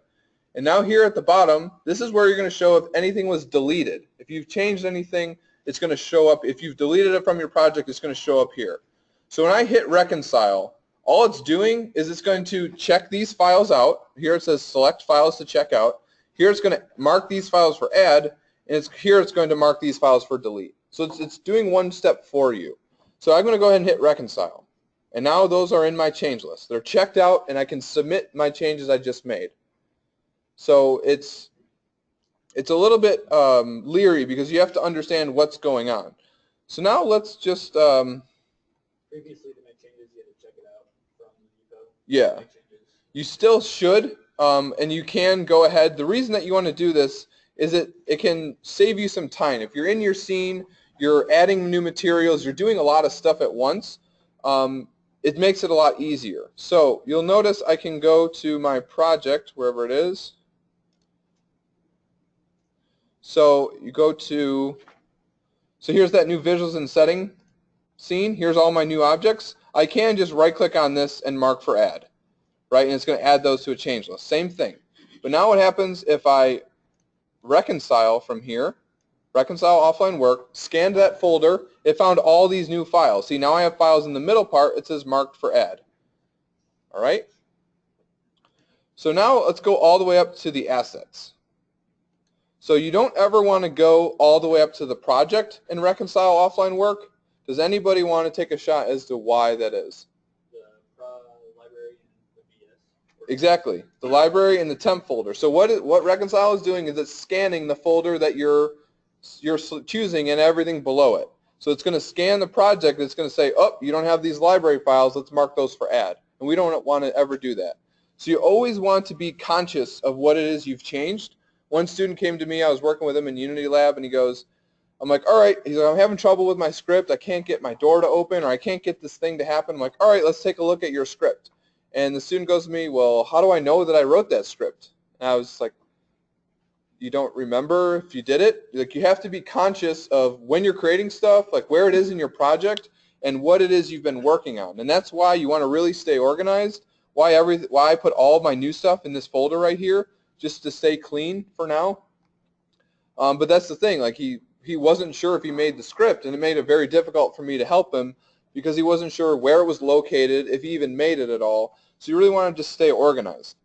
And now here at the bottom, this is where you're going to show if anything was deleted. If you've changed anything, it's going to show up. If you've deleted it from your project, it's going to show up here. So when I hit reconcile, all it's doing is it's going to check these files out. Here it says select files to check out. Here it's going to mark these files for add, and it's going to mark these files for delete. So it's doing one step for you. So I'm going to go ahead and hit reconcile. And now those are in my change list. They're checked out, and I can submit my changes I just made. So it's a little bit leery because you have to understand what's going on. So now let's just Previously, to make changes, you had to check it out from the depot. yeah. Make changes. You still should, and you can go ahead. The reason that you want to do this is it can save you some time. If you're in your scene, you're adding new materials, you're doing a lot of stuff at once, it makes it a lot easier. So you'll notice I can go to my project, wherever it is. So you go to, so here's that new visuals and setting scene. Here's all my new objects. I can just right-click on this and mark for add. Right, and it's going to add those to a change list. Same thing. But now what happens if I reconcile from here, reconcile offline work, scanned that folder, it found all these new files. See, now I have files in the middle part, it says marked for add. All right? So now let's go all the way up to the assets. So you don't ever want to go all the way up to the project and reconcile offline work. Does anybody want to take a shot as to why that is? Library and the BS. Exactly, the library and the temp folder. So what reconcile is doing is it's scanning the folder that you're choosing and everything below it. So it's going to scan the project. It's going to say, oh, you don't have these library files. Let's mark those for add. And we don't want to ever do that. So you always want to be conscious of what it is you've changed. One student came to me. I was working with him in Unity Lab, and he goes, I'm like, all right. He's like, I'm having trouble with my script. I can't get my door to open, or I can't get this thing to happen. I'm like, all right, let's take a look at your script. And the student goes to me, well, how do I know that I wrote that script? And I was like, you don't remember if you did it? Like, you have to be conscious of when you're creating stuff, like where it is in your project and what it is you've been working on. And that's why you want to really stay organized, why I put all of my new stuff in this folder right here, just to stay clean for now. But that's the thing, like he wasn't sure if he made the script, and it made it very difficult for me to help him because he wasn't sure where it was located, if he even made it at all. So you really want to just stay organized.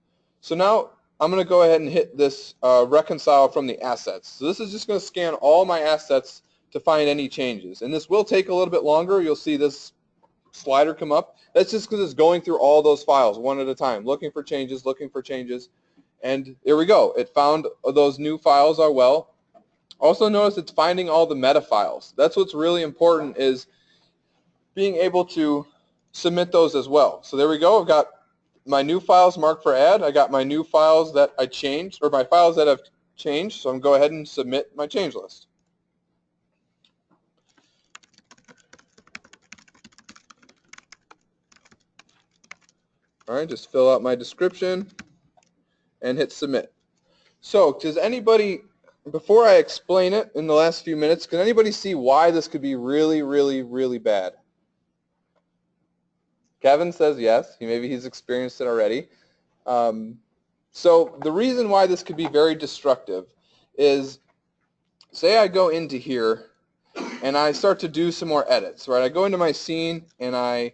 So now I'm going to go ahead and hit this reconcile from the assets. So this is just going to scan all my assets to find any changes. And this will take a little bit longer. You'll see this slider come up. That's just because it's going through all those files one at a time, looking for changes, looking for changes. And there we go. It found those new files are well. Also notice it's finding all the meta files. That's what's really important, is being able to submit those as well. So there we go. I've got my new files marked for add. I got my new files that I changed, or my files that have changed. So I'm going to go ahead and submit my change list. All right, just fill out my description and hit submit. So does anybody, before I explain it in the last few minutes, can anybody see why this could be really, really, really bad? Kevin says yes. Maybe he's experienced it already. So the reason why this could be very destructive is, say I go into here and I start to do some more edits, right? I go into my scene and I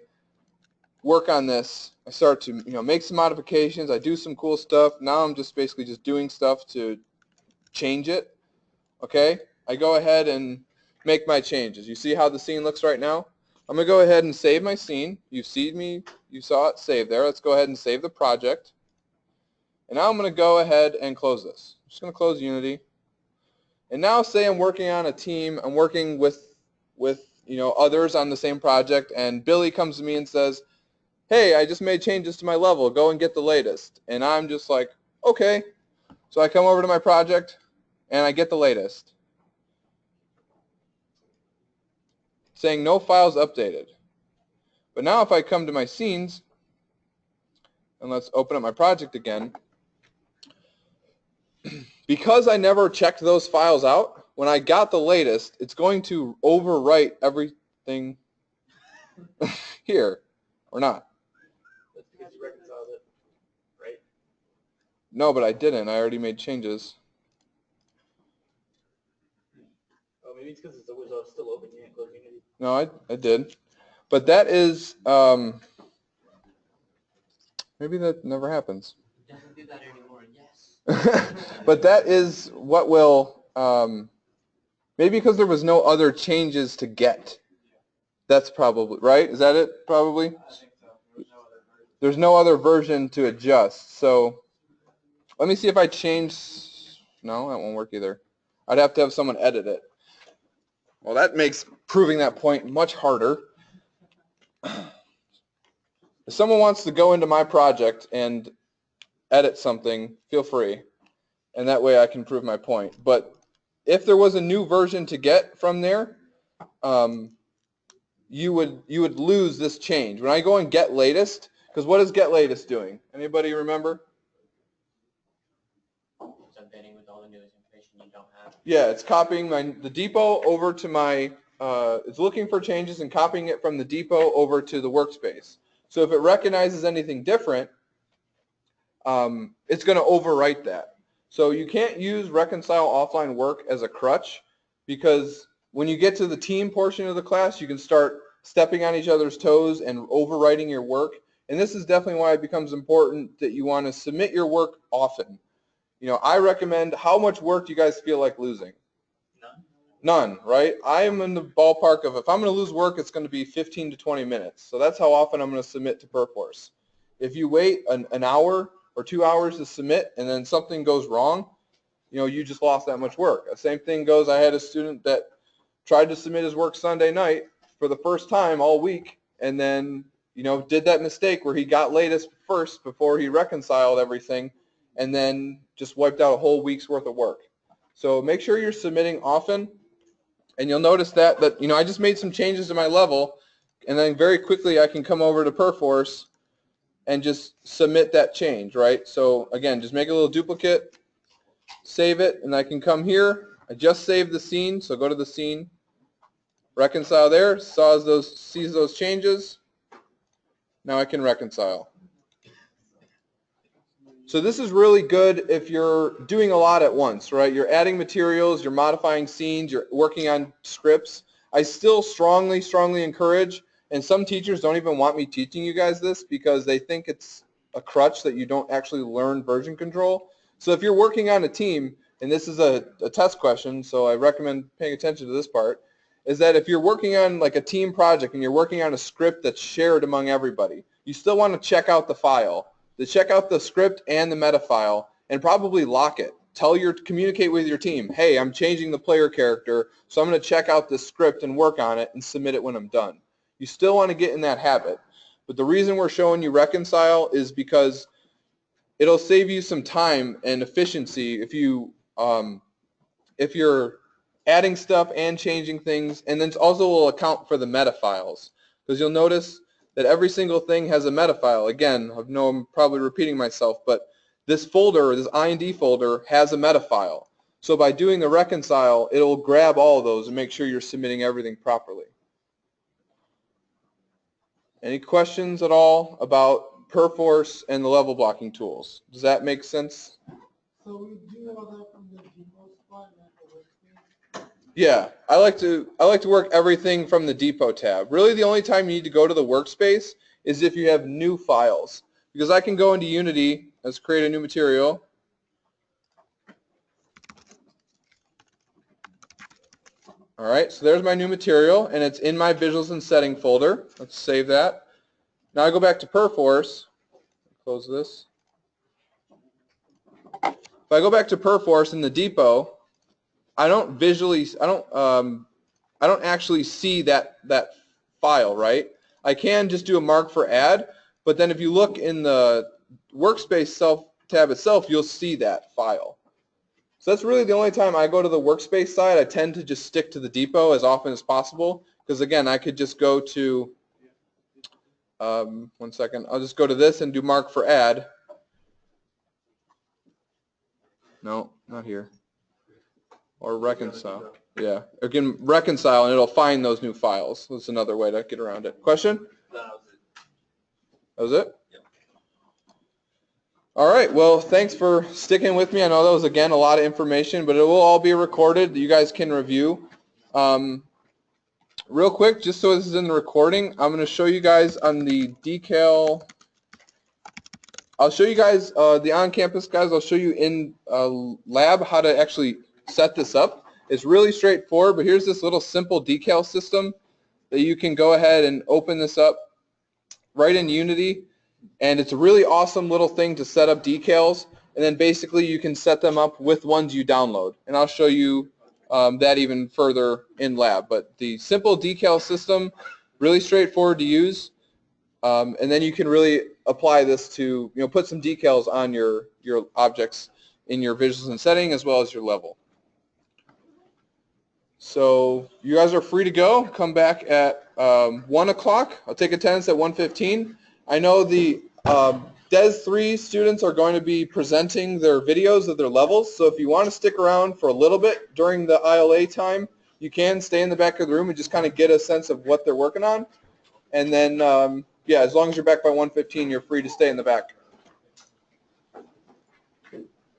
work on this. I start to make some modifications. I do some cool stuff. Now I'm just basically just doing stuff to change it. Okay? I go ahead and make my changes. You see how the scene looks right now? I'm going to go ahead and save my scene. You saw it saved there. Let's go ahead and save the project. And now I'm going to go ahead and close this. I'm just going to close Unity. And now say I'm working on a team. I'm working with others on the same project, and Billy comes to me and says, hey, I just made changes to my level. Go and get the latest. And I'm just like, okay. So I come over to my project, and I get the latest, saying no files updated. But now if I come to my scenes, and let's open up my project again, because I never checked those files out, when I got the latest, it's going to overwrite everything here, or not. That's because you reconciled it, right? No, but I didn't. I already made changes. Oh, maybe it's because it was still open. You didn't close Unity. No, I did. But that is, maybe that never happens. It doesn't do that anymore, yes. But that is what will Maybe because there was no other changes to get. That's probably, right? Is that it, probably? I think so. There's no other version to adjust. So let me see if I change. No, that won't work either. I'd have to have someone edit it. Well, that makes proving that point much harder. If someone wants to go into my project and edit something, feel free. And that way I can prove my point. But if there was a new version to get from there, you would lose this change. When I go and get latest, because what is get latest doing? Anybody remember? It's updating with all the newest information you don't have. Yeah, it's copying the depot over to my, it's looking for changes and copying it from the depot over to the workspace. So if it recognizes anything different, it's going to overwrite that. So you can't use reconcile offline work as a crutch, because when you get to the team portion of the class, you can start stepping on each other's toes and overwriting your work. And this is definitely why it becomes important that you want to submit your work often. You know, I recommend, how much work do you guys feel like losing? None, right? I am in the ballpark of, if I'm going to lose work, it's going to be 15 to 20 minutes. So that's how often I'm going to submit to Perforce. If you wait an hour or 2 hours to submit and then something goes wrong, you know, you just lost that much work. The same thing goes, I had a student that tried to submit his work Sunday night for the first time all week, and then, you know, did that mistake where he got latest first before he reconciled everything, and then just wiped out a whole week's worth of work. So make sure you're submitting often, and you'll notice that, you know, I just made some changes to my level, and then very quickly I can come over to Perforce and just submit that change, right? So again, just make a little duplicate, save it, and I can come here. I just saved the scene, so go to the scene, reconcile there, sees those changes. Now I can reconcile. So this is really good if you're doing a lot at once, right? You're adding materials, you're modifying scenes, you're working on scripts. I still strongly, strongly encourage, and some teachers don't even want me teaching you guys this because they think it's a crutch that you don't actually learn version control. So if you're working on a team, and this is a test question, so I recommend paying attention to this part, is that if you're working on like a team project and you're working on a script that's shared among everybody, you still want to check out the file. To check out the script and the meta file and probably lock it. Communicate with your team, hey, I'm changing the player character, so I'm going to check out this script and work on it and submit it when I'm done. You still want to get in that habit. But the reason we're showing you reconcile is because it'll save you some time and efficiency if you're adding stuff and changing things, and then also will account for the meta files. Because you'll notice that every single thing has a meta file. Again, I know I'm probably repeating myself, but this folder, this IND folder, has a meta file. So by doing the reconcile, it'll grab all of those and make sure you're submitting everything properly. Any questions at all about Perforce and the level blocking tools? Does that make sense? So we do all that from the depot spot, not the workspace? Yeah, I like to work everything from the depot tab. Really the only time you need to go to the workspace is if you have new files. Because I can go into Unity, let's create a new material. All right, so there's my new material, and it's in my Visuals and Setting folder. Let's save that. Now I go back to Perforce. Close this. If I go back to Perforce in the depot, I don't actually see that file, right? I can just do a mark for add, but then if you look in the workspace tab itself, you'll see that file. So that's really the only time I go to the workspace side. I tend to just stick to the depot as often as possible, because again, I could just go to, one second, I'll just go to this and do mark for add. No, not here. Or reconcile. Yeah, again, reconcile, and it'll find those new files. That's another way to get around it. Question? That was it. That was it? Yep. All right, well, thanks for sticking with me. I know that was, again, a lot of information, but it will all be recorded that you guys can review. Real quick, just so this is in the recording, I'm going to show you guys on the decal. I'll show you guys, the on-campus guys, I'll show you in lab how to actually set this up. It's really straightforward, but here's this little simple decal system that you can go ahead and open this up right in Unity. And it's a really awesome little thing to set up decals. And then basically you can set them up with ones you download. And I'll show you that even further in lab. But the simple decal system, really straightforward to use. And then you can really apply this to, put some decals on your objects in your visuals and setting as well as your level. So you guys are free to go. Come back at 1 o'clock. I'll take attendance at 1:15. I know the DES 3 students are going to be presenting their videos of their levels. So if you want to stick around for a little bit during the ILA time, you can stay in the back of the room and just kind of get a sense of what they're working on. And then, yeah, as long as you're back by 1:15, you're free to stay in the back.